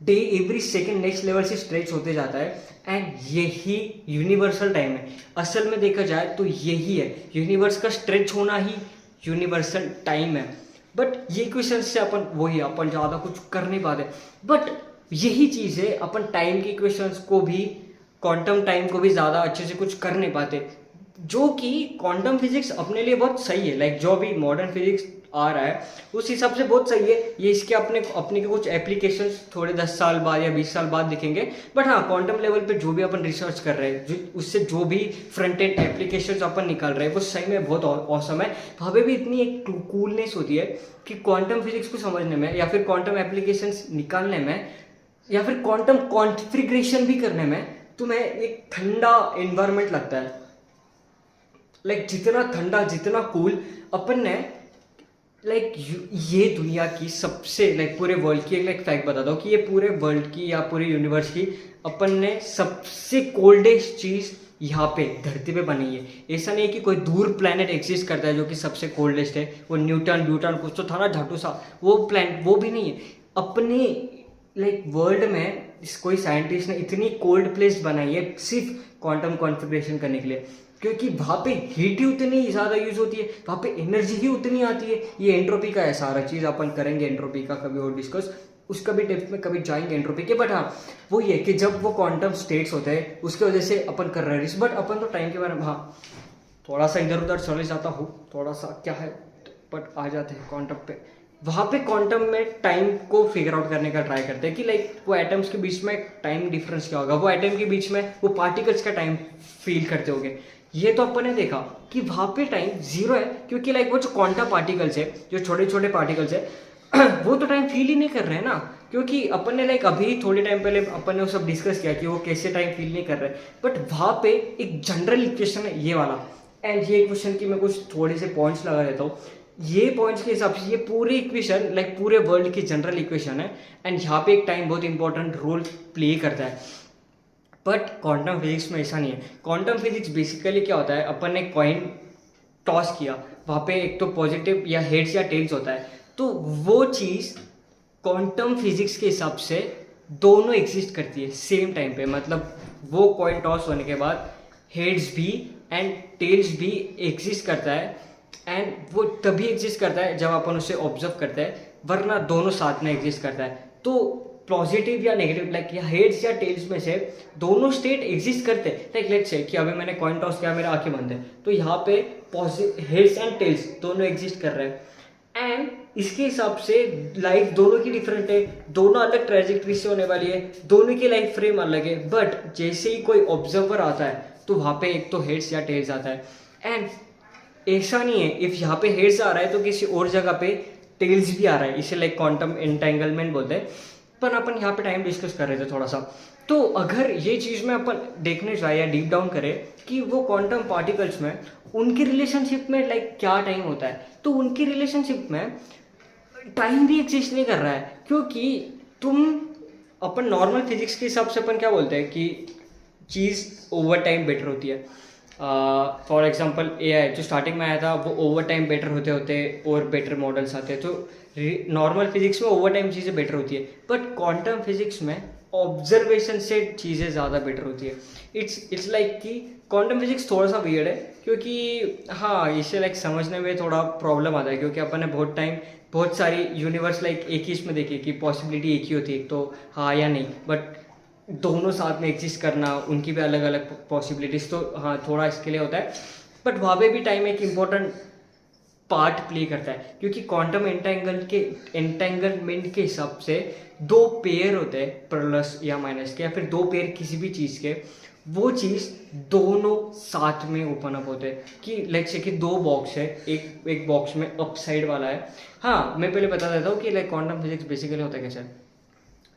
day every second next level से स्ट्रेच होते जाता है। एंड यही यूनिवर्सल टाइम है। असल में देखा जाए तो यही है, यूनिवर्स का स्ट्रेच होना ही यूनिवर्सल टाइम है। बट ये क्वेश्चन से अपन ज़्यादा कुछ कर नहीं पाते। बट यही चीज़ है, अपन टाइम के इक्वेशंस को भी, क्वांटम टाइम को भी ज़्यादा अच्छे से कुछ कर नहीं पाते, जो कि क्वांटम फिजिक्स अपने लिए बहुत सही है। लाइक जो भी मॉडर्न फिजिक्स आ रहा है उस हिसाब से बहुत सही है। ये इसके अपने के कुछ एप्लीकेशंस थोड़े 10 साल बाद या 20 साल बाद दिखेंगे। बट हाँ, क्वांटम लेवल पे जो भी अपन रिसर्च कर रहे हैं, उससे जो भी फ्रंट एंड एप्लीकेशंस अपन निकाल रहे हैं, वो सही में बहुत ऑसम है। वहाँ पे भी इतनी एक कूलनेस होती है कि क्वांटम फिजिक्स को समझने में, या फिर क्वांटम एप्लीकेशंस निकालने में, या फिर क्वांटम कॉन्फ़िगरेशन भी करने में तुम्हें एक ठंडा एनवायरनमेंट लगता है। लाइक जितना ठंडा, जितना कूल अपन ने, लाइक ये दुनिया की सबसे, लाइक पूरे वर्ल्ड की एक फैक्ट बता दो कि ये पूरे वर्ल्ड की या पूरे यूनिवर्स की अपन ने सबसे कोल्डेस्ट चीज़ यहाँ पे धरती पे बनी है। ऐसा नहीं है कि कोई दूर प्लेनेट एग्जिस्ट करता है जो कि सबसे कोल्डेस्ट है, वो न्यूटन ब्यूटन कुछ तो था ना झाटू सा, वो प्लैनेट वो भी नहीं है। अपने लाइक वर्ल्ड में कोई साइंटिस्ट ने इतनी कोल्ड प्लेस बनाई है सिर्फ क्वांटम कॉन्फ़िगरेशन करने के लिए, क्योंकि वहाँ पे हीट ही उतनी ज़्यादा यूज होती है, वहाँ पे एनर्जी ही उतनी आती है। ये एंट्रोपी का है सारा चीज़, अपन करेंगे एंट्रोपी का कभी और डिस्कस, उसका भी डेप्थ में कभी जाएंगे एंट्रोपी के। बट हाँ वो ये कि जब वो क्वांटम स्टेट्स होते हैं उसकी वजह से अपन कर रहे हैं, बट अपन तो टाइम के बारे में हाँ थोड़ा सा इधर उधर चले जाता हूँ, थोड़ा सा क्या है, बट आ जाते हैं क्वांटम पे। वहाँ पे क्वांटम में टाइम को फिगर आउट करने का ट्राई करते हैं कि लाइक वो एटम्स के बीच में टाइम डिफरेंस क्या होगा, वो एटम के बीच में वो पार्टिकल्स का टाइम फील करते होंगे। ये तो अपन ने देखा कि वहाँ पे टाइम जीरो है, क्योंकि लाइक वो जो क्वांटम पार्टिकल्स है, जो छोटे छोटे पार्टिकल्स है वो तो टाइम फील ही नहीं कर रहे हैं ना, क्योंकि अपन ने लाइक अभी थोड़े टाइम पहले अपन ने वो सब डिस्कस किया कि वो कैसे टाइम फील नहीं कर रहे। बट वहाँ पे एक जनरल इक्वेशन है ये वाला, एंड ये इक्वेशन की मैं कुछ थोड़े से पॉइंट्स लगा देता हूँ। ये पॉइंट्स के हिसाब से ये पूरी इक्वेशन लाइक पूरे वर्ल्ड की जनरल इक्वेशन है, एंड यहाँ पे एक टाइम बहुत इंपॉर्टेंट रोल प्ले करता है। बट क्वांटम फिजिक्स में ऐसा नहीं है। क्वांटम फिजिक्स बेसिकली क्या होता है, अपन ने कॉइन टॉस किया, वहाँ पे एक तो पॉजिटिव या हेड्स या टेल्स होता है, तो वो चीज़ क्वांटम फिजिक्स के हिसाब से दोनों एग्जिस्ट करती है सेम टाइम पे। मतलब वो कॉइन टॉस होने के बाद हेड्स भी एंड टेल्स भी एग्जिस्ट करता है, एंड वो तभी एग्जिस्ट करता है जब अपन उसे ऑब्जर्व करते हैं, वरना दोनों साथ में एग्जिस्ट करता है। तो पॉजिटिव या नेगेटिव लाइक या हेड्स या टेल्स में से दोनों स्टेट एग्जिस्ट करते हैं। लाइक लेट्स से कि अभी मैंने कॉइन टॉस किया, मेरा आंखें बंद है, तो यहाँ पे हेड्स एंड टेल्स दोनों एग्जिस्ट कर रहे हैं, एंड इसके हिसाब से लाइफ दोनों की डिफरेंट है, दोनों अलग ट्रेजेक्ट्री से होने वाली है, दोनों की लाइफ फ्रेम अलग है। बट जैसे ही कोई ऑब्जर्वर आता है तो वहाँ पे एक तो हेड्स या टेल्स आता है, एंड ऐसा नहीं है इफ यहाँ पे हेड्स आ रहा है तो किसी और जगह पे टेल्स भी आ रहा है, इसे लाइक क्वांटम एंटेंगलमेंट बोलते हैं। पर अपन यहाँ पे टाइम डिस्कस कर रहे थे थोड़ा सा, तो अगर ये चीज़ में अपन देखने जाए या डीप डाउन करें कि वो क्वांटम पार्टिकल्स में उनकी रिलेशनशिप में लाइक क्या टाइम होता है, तो उनकी रिलेशनशिप में टाइम भी एग्जिस्ट नहीं कर रहा है। क्योंकि तुम अपन नॉर्मल फिजिक्स के हिसाब से अपन क्या बोलते हैं कि चीज़ ओवर टाइम बेटर होती है। फॉर एग्जांपल एआई जो स्टार्टिंग में आया था वो ओवर टाइम बेटर होते होते और बेटर मॉडल्स आते हैं, तो नॉर्मल फिजिक्स में ओवर टाइम चीज़ें बेटर होती है, बट क्वांटम फिजिक्स में ऑब्जर्वेशन से चीज़ें ज़्यादा बेटर होती है। इट्स लाइक कि क्वांटम फिजिक्स थोड़ा सा वियर्ड है, क्योंकि हाँ इसे लाइक समझने में थोड़ा प्रॉब्लम आता है, क्योंकि अपन ने बहुत सारी यूनिवर्स लाइक एक ही इसमें देखी कि पॉसिबिलिटी एक ही होती है, तो हाँ या नहीं, बट दोनों साथ में एग्जिस्ट करना, उनकी भी अलग अलग पॉसिबिलिटीज़, तो हाँ थोड़ा इसके लिए होता है। बट वहाँ पे भी टाइम एक इम्पोर्टेंट पार्ट प्ले करता है, क्योंकि क्वांटम एंटेंगलमेंट के हिसाब से दो पेयर होते हैं प्लस या माइनस के, या फिर दो पेयर किसी भी चीज़ के, वो चीज़ दोनों साथ में ओपन अप होते हैं। कि लाइक से कि दो बॉक्स है, एक बॉक्स में अप साइड वाला है। हाँ मैं पहले बता देता हूँ कि लाइक क्वांटम फिजिक्स बेसिकली होता है कैसे।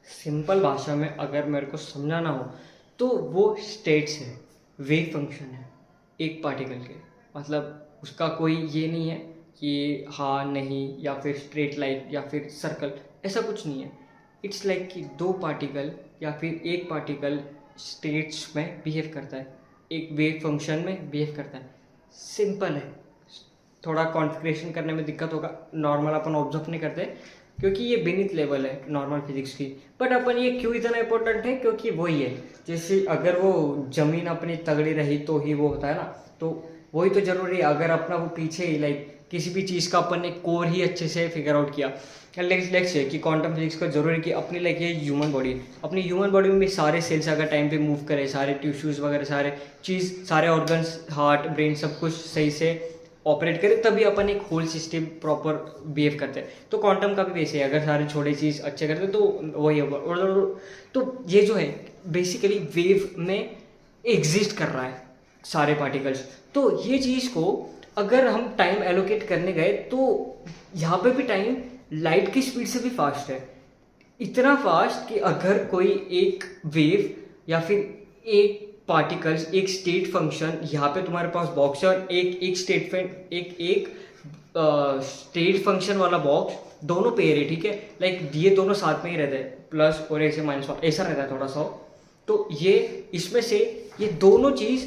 सिंपल भाषा में अगर मेरे को समझाना हो तो वो स्टेट्स है, वेव फंक्शन है एक पार्टिकल के। मतलब उसका कोई ये नहीं है कि हाँ नहीं या फिर स्ट्रेट लाइन या फिर सर्कल, ऐसा कुछ नहीं है। इट्स लाइक कि दो पार्टिकल या फिर एक पार्टिकल स्टेट्स में बिहेव करता है, एक वेव फंक्शन में बिहेव करता है। सिंपल है, थोड़ा कॉन्फ़िगरेशन करने में दिक्कत होगा, नॉर्मल अपन ऑब्जर्व नहीं करते क्योंकि ये बेनिथ लेवल है नॉर्मल फिजिक्स की। बट अपन ये क्यों इतना इंपॉर्टेंट है, क्योंकि वही है जैसे अगर वो ज़मीन अपनी तगड़ी रही तो ही वो होता है ना, तो वही तो ज़रूरी है। अगर अपना वो पीछे ही लाइक किसी भी चीज़ का अपन ने कोर ही अच्छे से फिगर आउट किया, लेट्स से कि क्वांटम फिजिक्स का जरूरी कि अपनी लाइक ये ह्यूमन बॉडी, अपनी ह्यूमन बॉडी में भी सारे सेल्स अगर टाइम पे मूव करे, सारे टिश्यूज़ वगैरह सारे ऑर्गन्स, हार्ट ब्रेन सब कुछ सही से ऑपरेट करे, तभी अपन एक होल सिस्टम प्रॉपर बिहेव करते हैं। तो क्वांटम का भी वैसे है, अगर सारे छोटे चीज़ अच्छे करते तो वही होगा। तो ये जो है बेसिकली वेव में एग्जिस्ट कर रहा है सारे पार्टिकल्स। तो ये चीज़ को अगर हम टाइम एलोकेट करने गए तो यहाँ पे भी टाइम लाइट की स्पीड से भी फास्ट है, इतना फास्ट कि अगर कोई एक वेव या फिर एक पार्टिकल्स, एक स्टेट फंक्शन, यहाँ पे तुम्हारे पास बॉक्स है और एक स्टेट फंक्शन वाला बॉक्स, दोनों पेयर है, ठीक है। लाइक ये दोनों साथ में ही रहते हैं, प्लस और ऐसे माइनस ऐसा रहता है थोड़ा सा। तो ये इसमें से ये दोनों चीज़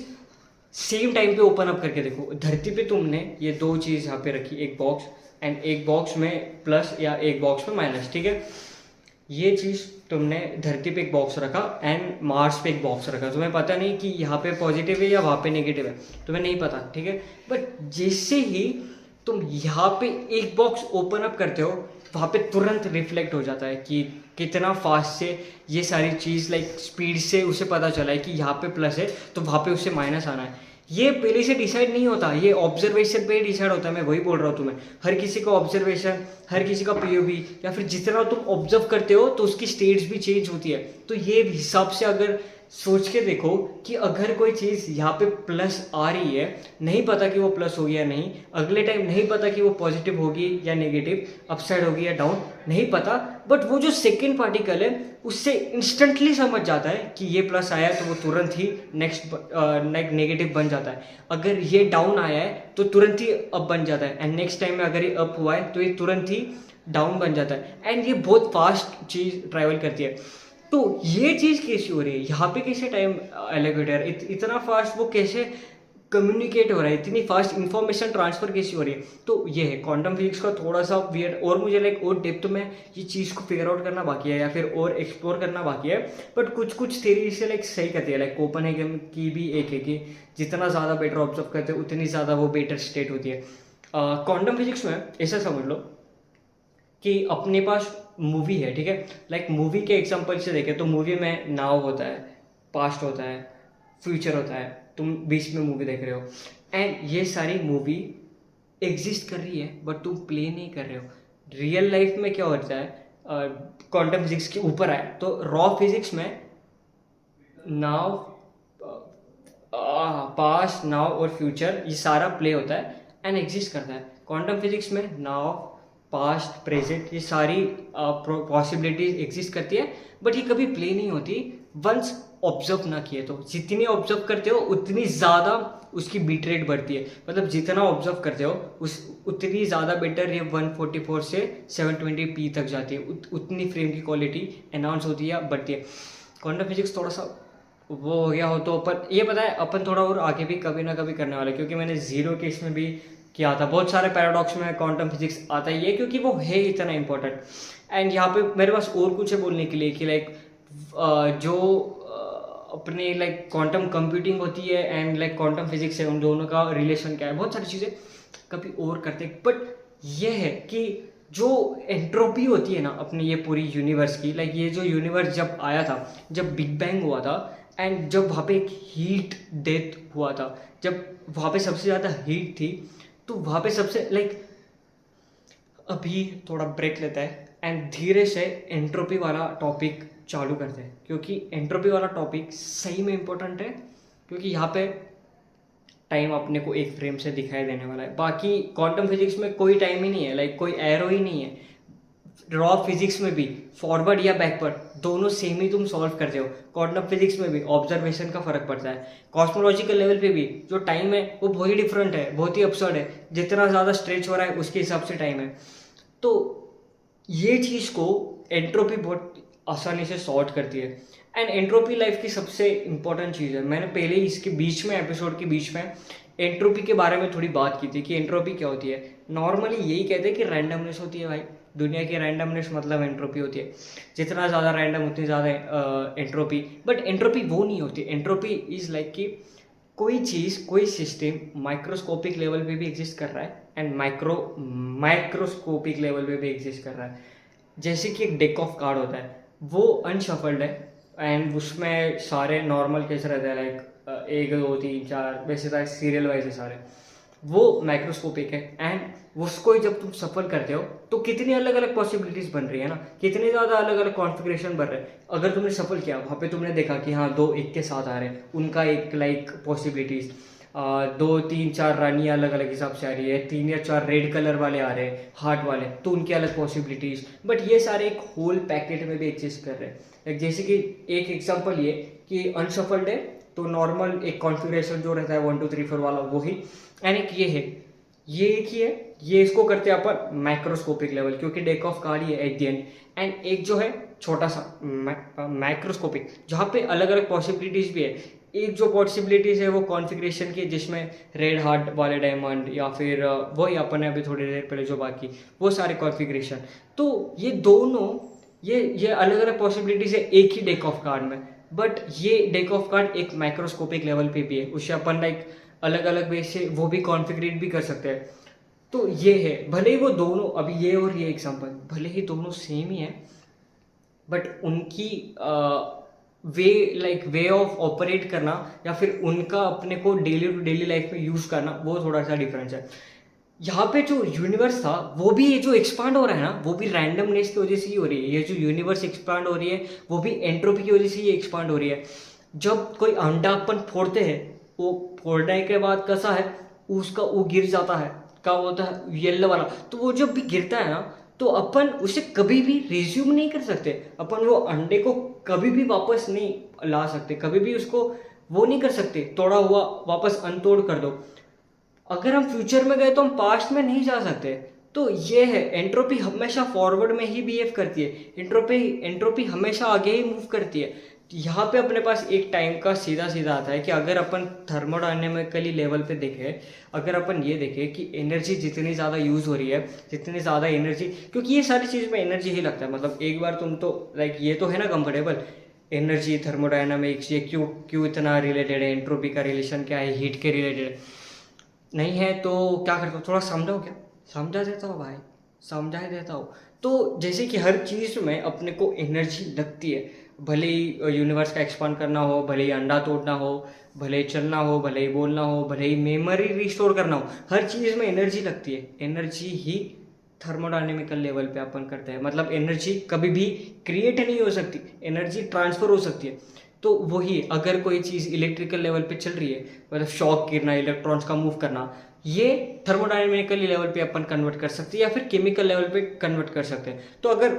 सेम टाइम पे ओपन अप करके देखो। धरती पे तुमने ये दो चीज़ यहाँ पे रखी, एक बॉक्स एंड एक बॉक्स में प्लस या एक बॉक्स में माइनस, ठीक है। ये चीज़ तुमने धरती पे एक बॉक्स रखा एंड मार्स पे एक बॉक्स रखा, तुम्हें पता नहीं कि यहाँ पे पॉजिटिव है या वहाँ पे नेगेटिव है, तुम्हें नहीं पता, ठीक है। बट जैसे ही तुम यहाँ पे एक बॉक्स ओपन अप करते हो, वहाँ पे तुरंत रिफ्लेक्ट हो जाता है कि कितना फास्ट से ये सारी चीज़ लाइक स्पीड से उसे पता चला है कि यहाँ पे प्लस है तो वहाँ पे उससे माइनस आना है। ये पहले से डिसाइड नहीं होता, ये ऑब्जर्वेशन पे ही डिसाइड होता है। मैं वही बोल रहा हूँ तुम्हें, हर किसी का ऑब्जर्वेशन, हर किसी का पीओवी या फिर जितना तुम ऑब्जर्व करते हो तो उसकी स्टेट्स भी चेंज होती है। तो ये हिसाब से अगर सोच के देखो कि अगर कोई चीज़ यहाँ पे प्लस आ रही है, नहीं पता कि वो प्लस होगी या नहीं, अगले टाइम नहीं पता कि वो पॉजिटिव होगी या नेगेटिव, अपसाइड होगी या डाउन, नहीं पता, बट वो जो सेकेंड पार्टिकल है उससे इंस्टेंटली समझ जाता है कि ये प्लस आया है तो वो तुरंत ही नेक्स्ट नेगेटिव बन जाता है। अगर ये डाउन आया है तो तुरंत ही अप बन जाता है एंड नेक्स्ट टाइम में अगर ये अप हुआ है तो ये तुरंत ही डाउन बन जाता है एंड ये बहुत फास्ट चीज़ ट्रैवल करती है। तो ये चीज़ कैसी हो रही है यहाँ पे, कैसे टाइम एलोकेटर इतना फास्ट वो कैसे कम्युनिकेट हो रहा है, इतनी फास्ट इंफॉर्मेशन ट्रांसफर कैसी हो रही है। तो ये है क्वांटम फिजिक्स का थोड़ा सा वियर्ड, और मुझे लाइक और डेप्थ में ये चीज़ को फिगर आउट करना बाकी है या फिर और एक्सप्लोर करना बाकी है। बट कुछ कुछ थ्योरी से लाइक सही करती है, लाइक कोपेनहेगन की भी एक है कि जितना ज़्यादा बेटर ऑब्जर्व करते हैं उतनी ज़्यादा वो बेटर स्टेट होती है। क्वांटम फिजिक्स में ऐसा समझ लो कि अपने पास मूवी है, ठीक है। लाइक मूवी के एग्जांपल से देखें तो मूवी में नाउ होता है, पास्ट होता है, फ्यूचर होता है, तुम बीच में मूवी देख रहे हो एंड ये सारी मूवी एग्जिस्ट कर रही है बट तुम प्ले नहीं कर रहे हो। रियल लाइफ में क्या होता है, क्वांटम फिजिक्स के ऊपर आए तो रॉ फिजिक्स में नाउ, पास्ट, नाउ और फ्यूचर ये सारा प्ले होता है एंड एग्जिस्ट करता है। क्वांटम फिजिक्स में नाउ, पास्ट, प्रेजेंट ये सारी पॉसिबिलिटीज एग्जिस्ट करती है बट ये कभी प्ले नहीं होती वंस ऑब्जर्व ना किए तो। जितनी ऑब्जर्व करते हो उतनी ज़्यादा उसकी बीट रेट बढ़ती है, मतलब जितना ऑब्जर्व करते हो उतनी ज़्यादा बेटर ये 144 से 720p तक जाती है, उतनी फ्रेम की क्वालिटी एनहांस होती है, बढ़ती है। क्वांटम फिजिक्स थोड़ा सा वो हो गया हो तो पर ये पता है अपन थोड़ा और आगे भी कभी ना कभी करने वाले, क्योंकि मैंने जीरो केस में भी किया था। बहुत सारे पैराडॉक्स में क्वांटम फिजिक्स आता ही है क्योंकि वो है इतना इंपॉर्टेंट। एंड यहाँ पे मेरे पास और कुछ है बोलने के लिए कि लाइक जो अपने लाइक क्वांटम कंप्यूटिंग होती है एंड लाइक क्वांटम फिजिक्स है, उन दोनों का रिलेशन क्या है, बहुत सारी चीज़ें कभी और करते हैं। बट ये है कि जो एंट्रोपी होती है ना अपने ये पूरी यूनिवर्स की, लाइक ये जो यूनिवर्स जब आया था, जब बिग बैंग हुआ था एंड जब वहाँ पे एक हीट डेथ हुआ था, जब वहाँ पे सबसे ज़्यादा हीट थी, तो वहाँ पे सबसे लाइक अभी थोड़ा ब्रेक लेता है एंड धीरे से एंट्रोपी वाला टॉपिक चालू करते हैं, क्योंकि एंट्रोपी वाला टॉपिक सही में इम्पोर्टेंट है, क्योंकि यहाँ पे टाइम अपने को एक फ्रेम से दिखाई देने वाला है। बाकी क्वांटम फिजिक्स में कोई टाइम ही नहीं है, लाइक कोई एरो ही नहीं है। रॉ फिजिक्स में भी फॉरवर्ड या बैकवर्ड दोनों सेम ही तुम सॉल्व करते हो। क्वांटम फिजिक्स में भी ऑब्जर्वेशन का फर्क पड़ता है। कॉस्मोलॉजिकल लेवल पे भी जो टाइम है वो बहुत ही डिफरेंट है, बहुत ही अपसर्ड है, जितना ज़्यादा स्ट्रेच हो रहा है उसके हिसाब से टाइम है। तो ये चीज़ को एंट्रोपी बहुत आसानी से सॉर्ट करती है एंड एंट्रोपी लाइफ की सबसे इंपॉर्टेंट चीज़ है। मैंने पहले ही इसके बीच में एपिसोड के बीच में एंट्रोपी के बारे में थोड़ी बात की थी कि एंट्रोपी क्या होती है। नॉर्मली यही कहते हैं कि रैंडमनेस होती है भाई, दुनिया की रैंडमनेस मतलब एंट्रोपी होती है। जितना ज़्यादा रैंडम उतनी ज़्यादा एंट्रोपी। बट एंट्रोपी वो नहीं होती। एंट्रोपी इज़ लाइक कि कोई चीज़, कोई सिस्टम माइक्रोस्कोपिक लेवल पे भी एग्जिस्ट कर रहा है एंड माइक्रोस्कोपिक लेवल पे भी एग्जिस्ट कर रहा है। जैसे कि एक डेक ऑफ कार्ड होता है, वो अनशफल्ड है एंड उसमें सारे नॉर्मल कैसे रहते हैं, लाइक 1 2 3 4 वैसे सीरियल वाइज है सारे, वो माइक्रोस्कोपिक है। एंड उसको जब तुम सफल करते हो तो कितनी अलग अलग पॉसिबिलिटीज बन रही है ना, कितने ज़्यादा अलग अलग कॉन्फ़िगरेशन बन रहे हैं। अगर तुमने सफल किया, वहाँ पे तुमने देखा कि हाँ 2 एक के साथ आ रहे हैं, उनका एक लाइक पॉसिबिलिटीज़ 2 3 4 रानियाँ अलग अलग हिसाब से आ रही है, 3 या 4 रेड कलर वाले आ रहे हैं, हार्ट वाले, तो उनकी अलग पॉसिबिलिटीज़। बट ये सारे एक होल पैकेट में भी एग्जिस्ट कर रहे हैं। जैसे कि एक एग्जांपल ये कि अनशफल्ड है तो नॉर्मल एक कॉन्फ़िगरेशन जो रहता है 1 2 3 4 वाला वो ही, एंड एक ये है, ये एक ही है, ये इसको करते हैं अपन माइक्रोस्कोपिक लेवल, क्योंकि डेक ऑफ कार्ड ही है एट द एंड। एंड एक जो है छोटा सा माइक्रोस्कोपिक, जहाँ पे अलग अलग पॉसिबिलिटीज़ भी है। एक जो पॉसिबिलिटीज है वो कॉन्फ़िगरेशन की, जिसमें रेड हार्ट वाले डायमंड या फिर वही अपन ने अभी थोड़ी देर पहले जो बात की वो सारे कॉन्फ़िगरेशन। तो ये दोनों ये अलग अलग पॉसिबिलिटीज है एक ही डेक ऑफ कार्ड में, बट ये डेक ऑफ कार्ड एक माइक्रोस्कोपिक लेवल पे भी है, उससे अपन लाइक अलग अलग वे से वो भी कॉन्फ़िगरेट भी कर सकते हैं। तो ये है, भले ही वो दोनों, अभी ये और ये एग्जांपल भले ही दोनों सेम ही है, बट उनकी वे ऑफ ऑपरेट करना या फिर उनका अपने को डेली टू डेली लाइफ में यूज़ करना वो थोड़ा सा डिफरेंस है। यहाँ पे जो यूनिवर्स था वो भी, ये जो एक्सपांड हो रहा है ना वो भी रैंडमनेस की वजह से ही हो रही है। ये जो यूनिवर्स एक्सपांड हो रही है वो भी एंट्रोपी की वजह से ही एक्सपांड हो रही है। जब कोई अंडा अपन फोड़ते हैं, वो फोड़ने के बाद कैसा है, उसका वो गिर जाता है, क्या बोलता है, येलो वाला, तो वो जब भी गिरता है ना तो अपन उसे कभी भी रिज्यूम नहीं कर सकते, अपन वो अंडे को कभी भी वापस नहीं ला सकते, कभी भी उसको वो नहीं कर सकते, तोड़ा हुआ वापस अनतोड़ कर दो। अगर हम फ्यूचर में गए तो हम पास्ट में नहीं जा सकते। तो ये है, एंट्रोपी हमेशा फॉरवर्ड में ही बिहेव करती है, एंट्रोपी हमेशा आगे ही मूव करती है। यहाँ पे अपने पास एक टाइम का सीधा सीधा आता है कि अगर अपन थर्मोडायनेमिकली लेवल पे देखें, अगर अपन ये देखें कि एनर्जी जितनी ज़्यादा यूज़ हो रही है, जितनी ज़्यादा एनर्जी, क्योंकि ये सारी चीज़ में एनर्जी ही लगता है, मतलब एक बार तुम तो लाइक ये तो है ना कंफर्टेबल, एनर्जी थर्मोडायनामिक्स ये क्यों क्यों इतना रिलेटेड है, एंट्रोपी का रिलेशन क्या है, हीट के रिलेटेड नहीं है, तो क्या करता हूँ, थोड़ा समझाओ क्या, समझा देता हूँ भाई, समझा देता हूँ। तो जैसे कि हर चीज़ में अपने को एनर्जी लगती है, भले ही यूनिवर्स का एक्सपांड करना हो, भले ही अंडा तोड़ना हो, भले ही चलना हो, भले ही बोलना हो, भले ही मेमोरी रिस्टोर करना हो, हर चीज़ में एनर्जी लगती है। एनर्जी ही थर्मोडायनेमिकल लेवल पे अपन करते हैं, मतलब एनर्जी कभी भी क्रिएट नहीं हो सकती, एनर्जी ट्रांसफर हो सकती है। तो वही, अगर कोई चीज़ इलेक्ट्रिकल लेवल पे चल रही है, मतलब शॉक गिरना, इलेक्ट्रॉन्स का मूव करना, ये थर्मोडायनेमिकल लेवल पे अपन कन्वर्ट कर सकते हैं या फिर केमिकल लेवल पे कन्वर्ट कर सकते हैं। तो अगर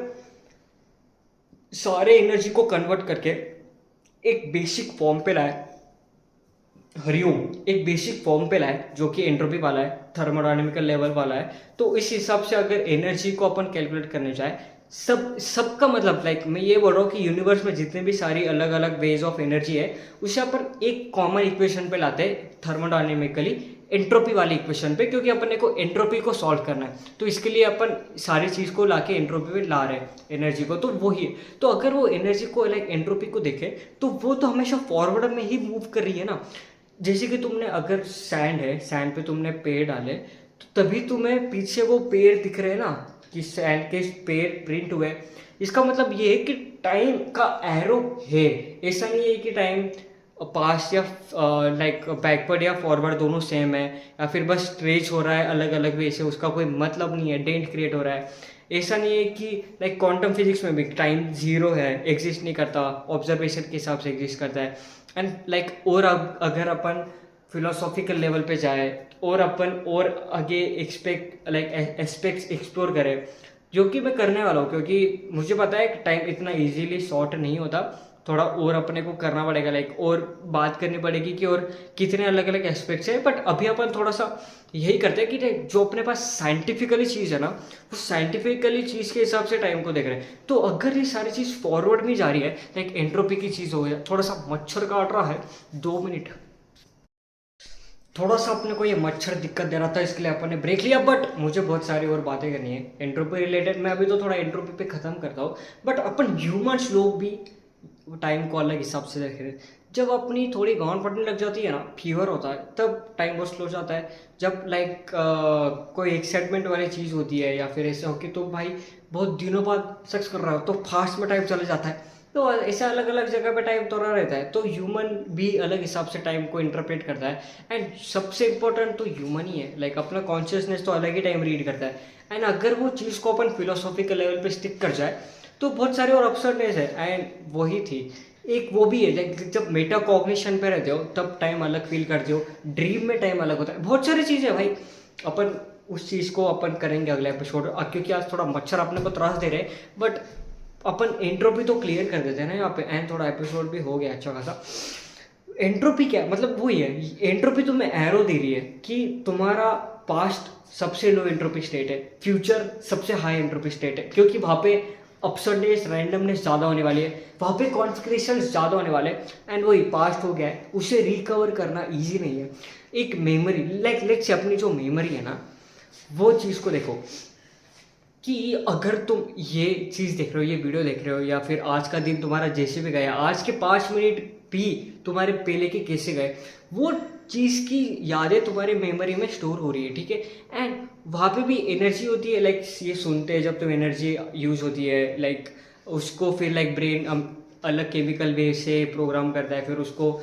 सारे एनर्जी को कन्वर्ट करके एक बेसिक फॉर्म पे लाए, हरिओम एक बेसिक फॉर्म पे लाए जो कि एंट्रोपी वाला है, थर्मोडायनेमिकल लेवल वाला है, तो इस हिसाब से अगर एनर्जी को अपन कैलकुलेट करने जाए, सबका मतलब लाइक मैं ये बोल रहा हूँ कि यूनिवर्स में जितने भी सारी अलग अलग वेज ऑफ एनर्जी है, उसे अपन एक कॉमन इक्वेशन पे लाते हैं, थर्मोडायनेमिकली एंट्रोपी वाली इक्वेशन पे, क्योंकि अपन को एंट्रोपी को सॉल्व करना है, तो इसके लिए अपन सारी चीज़ को लाके एंट्रोपी पे ला रहे हैं एनर्जी को, तो वही है। तो अगर वो एनर्जी को लाइक एंट्रोपी को देखे तो वो तो हमेशा फॉरवर्ड में ही मूव कर रही है ना। जैसे कि तुमने अगर सैंड है, सैंड पे तुमने पेड़ डाले, तो तभी तुम्हें पीछे वो पेड़ दिख रहे हैं ना, कि सैंड के पेड़ प्रिंट हुए। इसका मतलब ये है कि टाइम का एरो है, ऐसा नहीं है कि टाइम पास्ट या लाइक बैकवर्ड या फॉरवर्ड दोनों सेम है, या फिर बस स्ट्रेच हो रहा है अलग अलग वे से, उसका कोई मतलब नहीं है, डेंट क्रिएट हो रहा है। ऐसा नहीं है कि लाइक क्वांटम फिजिक्स में भी टाइम जीरो है, एग्जिस्ट नहीं करता, ऑब्जर्वेशन के हिसाब से एग्जिस्ट करता है। एंड लाइक और अगर अपन फिलोसॉफिकल लेवल पे जाए और अपन और आगे एस्पेक्ट्स एक्सप्लोर करें, जो कि मैं करने वाला हूँ, क्योंकि मुझे पता है कि टाइम इतना इजीली शॉर्ट नहीं होता, थोड़ा और अपने को करना पड़ेगा, लाइक और बात करनी पड़ेगी कि और कितने अलग अलग एस्पेक्ट्स है। बट अभी अपन थोड़ा सा यही करते हैं कि जो अपने पास साइंटिफिकली चीज़ है ना, वो साइंटिफिकली चीज़ के हिसाब से टाइम को देख रहे हैं। तो अगर ये सारी चीज़ फॉरवर्ड में जा रही है, लाइक एंट्रोपी की चीज़ हो गया, थोड़ा सा मच्छर काट रहा है, 2 मिनट, थोड़ा सा अपने को ये मच्छर दिक्कत दे रहा था, इसके लिए अपन ने ब्रेक लिया। बट मुझे बहुत सारी और बातें करनी है एंट्रोपी रिलेटेड, मैं अभी तो थोड़ा एंट्रोपी पे ख़त्म करता हूँ। बट अपन ह्यूमन्स लोग भी टाइम को अलग हिसाब से देख रहे हैं। जब अपनी थोड़ी गांड फटने लग जाती है ना, फीवर होता है, तब टाइम बहुत स्लो जाता है। जब लाइक कोई एक्साइटमेंट वाली चीज़ होती है या फिर ऐसा हो कि तो भाई बहुत दिनों बाद सेक्स कर रहा हो, तो फास्ट में टाइम चले जाता है। तो ऐसे अलग अलग जगह पे टाइम तोड़ा रहता है, तो ह्यूमन भी अलग हिसाब से टाइम को इंटरप्रेट करता है। एंड सबसे इम्पोर्टेंट तो ह्यूमन ही है, लाइक अपना कॉन्शियसनेस तो अलग ही टाइम रीड करता है। एंड अगर वो चीज़ को अपन फिलोसॉफिकल लेवल पे स्टिक कर जाए तो बहुत सारे और अपसर्डनेस है। एंड वही थी एक वो भी है, जब मेटा कॉग्निशन पे रहते हो तब टाइम अलग फील करते हो, ड्रीम में टाइम अलग होता है, बहुत सारी चीज़ें है भाई। अपन उस चीज़ को अपन करेंगे अगले एपिसोड, क्योंकि आज थोड़ा मच्छर अपने को त्रास दे रहे हैं। बट अपन एंट्रोपी तो क्लियर कर देते हैं ना यहाँ पे, एंड थोड़ा एपिसोड भी हो गया अच्छा खासा। एंट्रोपी क्या मतलब वही है, एंट्रोपी तुम्हें एरो दे रही है कि तुम्हारा पास्ट सबसे लो एंट्रोपी स्टेट है, फ्यूचर सबसे हाई एंट्रोपी स्टेट है, क्योंकि वहाँ पे अप्स एंड डेज रैंडमनेस ज़्यादा होने वाली है, वहाँ पे कॉन्फिग्रेशन ज़्यादा होने वाले हैं, एंड वही पास्ट हो गया है, उसे रिकवर करना ईजी नहीं है। एक मेमोरी लाइक लेट्स से अपनी जो मेमोरी है ना, वो चीज़ को देखो कि अगर तुम ये चीज़ देख रहे हो, ये वीडियो देख रहे हो, या फिर आज का दिन तुम्हारा जैसे भी गया, आज के 5 मिनट भी तुम्हारे पहले के कैसे गए, वो चीज़ की यादें तुम्हारी मेमोरी में स्टोर हो रही है, ठीक है। एंड वहाँ पे भी एनर्जी होती है, लाइक ये सुनते हैं जब तुम एनर्जी यूज़ होती है, लाइक उसको फिर लाइक ब्रेन अलग केमिकल वे से प्रोग्राम करता है, फिर उसको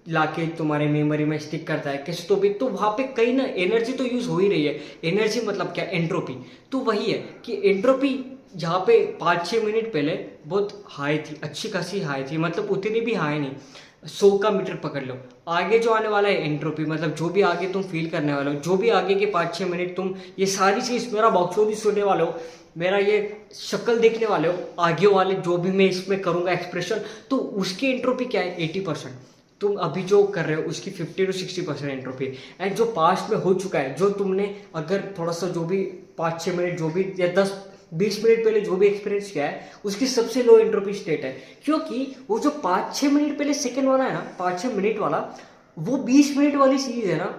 लाके तुम्हारे मेमोरी में स्टिक करता है किस तो भी, तो वहाँ पे कहीं ना एनर्जी तो यूज़ हो ही रही है। एनर्जी मतलब क्या, एंट्रोपी। तो वही है कि एंट्रोपी जहाँ पे 5-6 मिनट पहले बहुत हाई थी, अच्छी खासी हाई थी, मतलब उतनी भी हाई नहीं, 100 का मीटर पकड़ लो। आगे जो आने वाला है एंट्रोपी, मतलब जो भी आगे तुम फील करने वाले हो, जो भी आगे के 5-6 मिनट तुम ये सारी चीज़, मेरा बॉक्स ऑफिस सुनने वाले हो, मेरा ये शक्ल देखने वाले हो, आगे वाले जो भी मैं इसमें करूँगा एक्सप्रेशन, तो उसकी एंट्रोपी क्या है, 80%। तुम अभी जो कर रहे हो उसकी 50 to 60% एंट्रोपी। एंड जो पास्ट में हो चुका है, जो तुमने अगर थोड़ा सा जो भी 5-6 मिनट जो भी या 10-20 मिनट पहले जो भी एक्सपीरियंस किया है, उसकी सबसे लो एंट्रोपी स्टेट है। क्योंकि वो जो 5-6 मिनट पहले सेकंड वाला है ना, 5-6 मिनट वाला, वो 20 मिनट वाली चीज़ है ना,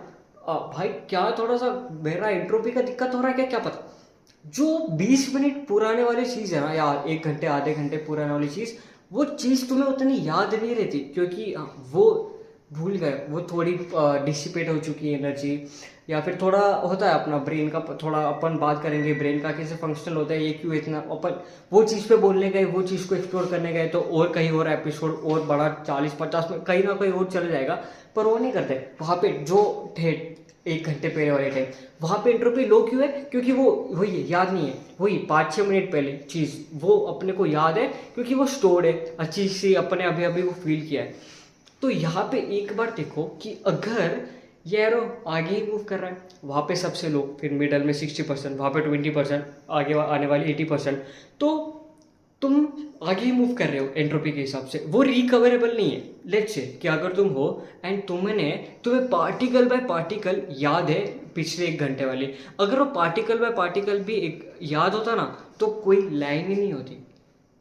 भाई क्या थोड़ा सा मेरा एंट्रोपी का दिक्कत हो रहा है क्या, क्या पता। जो 20 मिनट पुराने वाली चीज़ है ना, या 1 घंटे आधे घंटे पुराने वाली चीज़, वो चीज़ तुम्हें उतनी याद नहीं रहती, क्योंकि वो भूल गए, वो थोड़ी डिसिपेट हो चुकी है एनर्जी, या फिर थोड़ा होता है अपना ब्रेन का, थोड़ा अपन बात करेंगे ब्रेन का कैसे फंक्शनल होता है, ये क्यों इतना अपन वो चीज़ पे बोलने गए, वो चीज़ को एक्सप्लोर करने गए, तो और कहीं और एपिसोड और बड़ा 40-50 में कहीं ना कहीं और चले जाएगा, पर वो नहीं करते। वहाँ पे जो थे 1 घंटे पहले वाले टाइम, वहाँ पे एंट्रोपी लो क्यों है, क्योंकि वो वही है, याद नहीं है, वही 5-6 मिनट पहले चीज़ वो अपने को याद है, क्योंकि वो स्टोर्ड है, अच्छी सी अपने अभी अभी वो फील किया है। तो यहाँ पे एक बार देखो कि अगर ये एरो आगे ही मूव कर रहा है, वहाँ पे सबसे लो, फिर मिडल में 60%, वहाँ पे 20%, आगे आने वाली 80%, तो तुम आगे ही मूव कर रहे हो एंट्रोपी के हिसाब से, वो रिकवरेबल नहीं है। लेट्स से कि अगर तुम हो एंड तुम्हें पार्टिकल बाय पार्टिकल याद है पिछले 1 घंटे वाली, अगर वो पार्टिकल बाय पार्टिकल भी एक याद होता ना, तो कोई लाइन ही नहीं होती,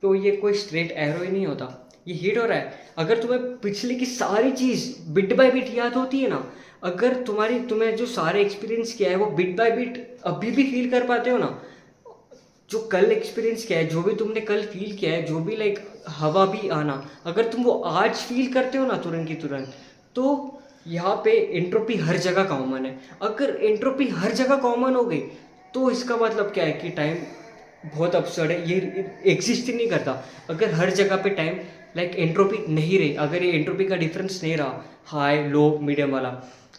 तो ये कोई स्ट्रेट एरो ही नहीं होता, ये हिट हो रहा है। अगर तुम्हें पिछले की सारी चीज़ बिट बाय बिट याद होती है ना, अगर तुम्हें जो सारे एक्सपीरियंस किया है वो बिट बाय बिट अभी भी फील कर पाते हो ना, जो कल एक्सपीरियंस किया है, जो भी तुमने कल फील किया है, जो भी लाइक हवा भी आना, अगर तुम वो आज फील करते हो ना तुरंत की तुरंत, तो यहाँ पे एंट्रोपी हर जगह कॉमन है। अगर एंट्रोपी हर जगह कॉमन हो गई, तो इसका मतलब क्या है कि टाइम बहुत अपसर्ड है, ये एग्जिस्ट ही नहीं करता। अगर हर जगह पे टाइम लाइक एंट्रोपी नहीं रही, अगर ये एंट्रोपी का डिफरेंस नहीं रहा, हाई लो मीडियम वाला,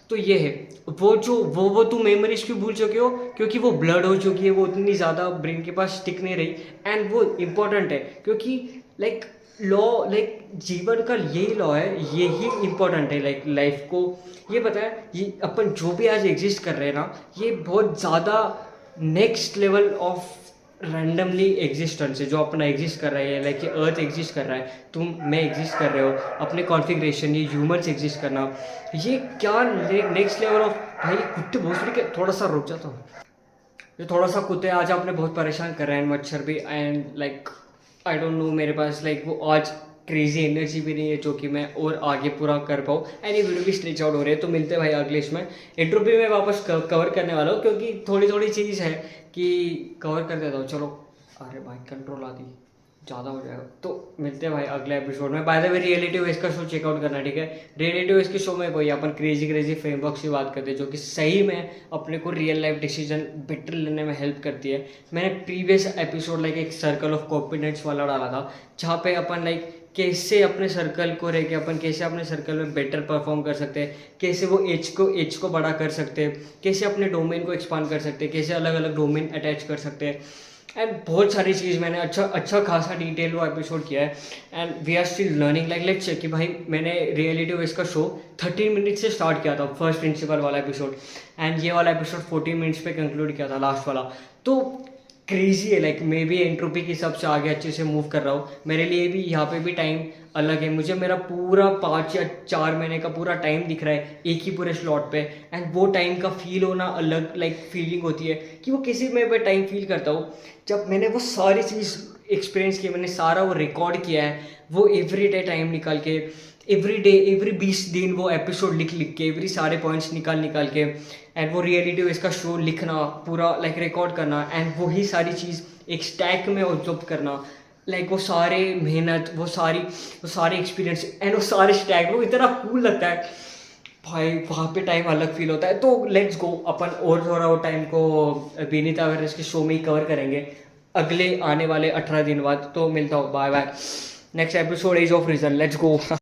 तो ये है वो तुम मेमोरीज क्यों भूल चुके हो, क्योंकि वो ब्लड हो चुकी है, वो उतनी ज़्यादा ब्रेन के पास टिक नहीं रही। एंड वो इम्पोर्टेंट है, क्योंकि लाइक लॉ, लाइक जीवन का यही लॉ है, यही इम्पोर्टेंट है लाइक लाइफ को। ये पता है, ये अपन जो भी आज एग्जिस्ट कर रहे हैं ना, ये बहुत ज़्यादा next level of randomly existence है जो अपना एग्जिस्ट कर रहा है, लाइक ये अर्थ एग्जिस्ट कर रहा है, मैं एग्जिस्ट कर रहे हो, अपने कॉन्फ़िगरेशन, ये ह्यूमंस एग्जिस्ट करना, ये क्या नेक्स्ट लेवल ऑफ। भाई कुत्ते भोसड़ी के, थोड़ा सा रुक जाता हूँ, ये थोड़ा सा कुत्ते आज आपने बहुत परेशान कर रहे हैं, मच्छर भी, and like I don't know, मेरे पास लाइक वो आज क्रेजी एनर्जी भी नहीं है जो कि मैं और आगे पूरा कर पाऊँ, एंड ये वीडियो भी स्ट्रेच आउट हो रही है। तो मिलते हैं भाई अगले इसमें, एंट्रोपी में वापस कवर करने वाला हूँ, क्योंकि थोड़ी थोड़ी चीज़ है कि कवर कर देता हूँ। चलो, अरे भाई कंट्रोल आती ज़्यादा हो जाएगा। तो मिलते हैं भाई अगले एपिसोड में। बाय द वे रियलिटी वेज का शो चेकआउट करना, ठीक है। रियलिटी वेज के शो में कोई अपन क्रेजी फ्रेमवर्क की बात करते हैं जो कि सही में अपने को रियल लाइफ डिसीजन बेटर लेने में हेल्प करती है। मैंने प्रीवियस एपिसोड लाइक एक सर्कल ऑफ कॉन्फिडेंस वाला डाला था, जहाँ पे अपन लाइक कैसे अपने सर्कल को रह के अपन कैसे अपने सर्कल में बेटर परफॉर्म कर सकते हैं, कैसे वो एज को बड़ा कर सकते हैं, कैसे अपने डोमेन को एक्सपांड कर सकते हैं, कैसे अलग अलग डोमेन अटैच कर सकते हैं, एंड बहुत सारी चीज़ मैंने अच्छा खासा डिटेल वो एपिसोड किया है। And we are still learning, like let's say कि भाई मैंने रियलिटी वेज का शो 13 मिनट से स्टार्ट किया था, फर्स्ट प्रिंसिपल वाला एपिसोड, एंड ये वाला एपिसोड 14 मिनट्स पे कंक्लूड किया था, लास्ट वाला। तो क्रेजी है, लाइक मैं भी एंट्रोपी के हिसाब से आगे अच्छे से मूव कर रहा हूँ। मेरे लिए भी यहाँ पे भी टाइम अलग है, मुझे मेरा पूरा 5 या 4 महीने का पूरा टाइम दिख रहा है एक ही पूरे स्लॉट पे, एंड वो टाइम का फील होना अलग लाइक फीलिंग होती है कि वो किसी में मैं टाइम फील करता हूँ जब मैंने वो सारी चीज़ एक्सपीरियंस किया मैंने, सारा वो रिकॉर्ड किया है, वो एवरी डे टाइम निकाल के, एवरी डे, एवरी 20 दिन वो एपिसोड लिख लिख के, एवरी सारे पॉइंट्स निकाल निकाल के, एंड वो रियलिटी इसका शो लिखना पूरा, लाइक रिकॉर्ड करना, एंड वही सारी चीज़ एक स्टैक में ऑब्जर्व करना, लाइक वो सारे मेहनत, वो सारे एक्सपीरियंस एंड वो सारे स्टैक, वो इतना कूल लगता है भाई, वहाँ पे टाइम अलग फील होता है। तो लेट्स गो, अपन और थोड़ा वो टाइम को विनीत अवेयरनेस के शो में ही कवर करेंगे अगले आने वाले 18 दिन बाद। तो मिलता हूँ, bye bye, next episode age of reason, let's go.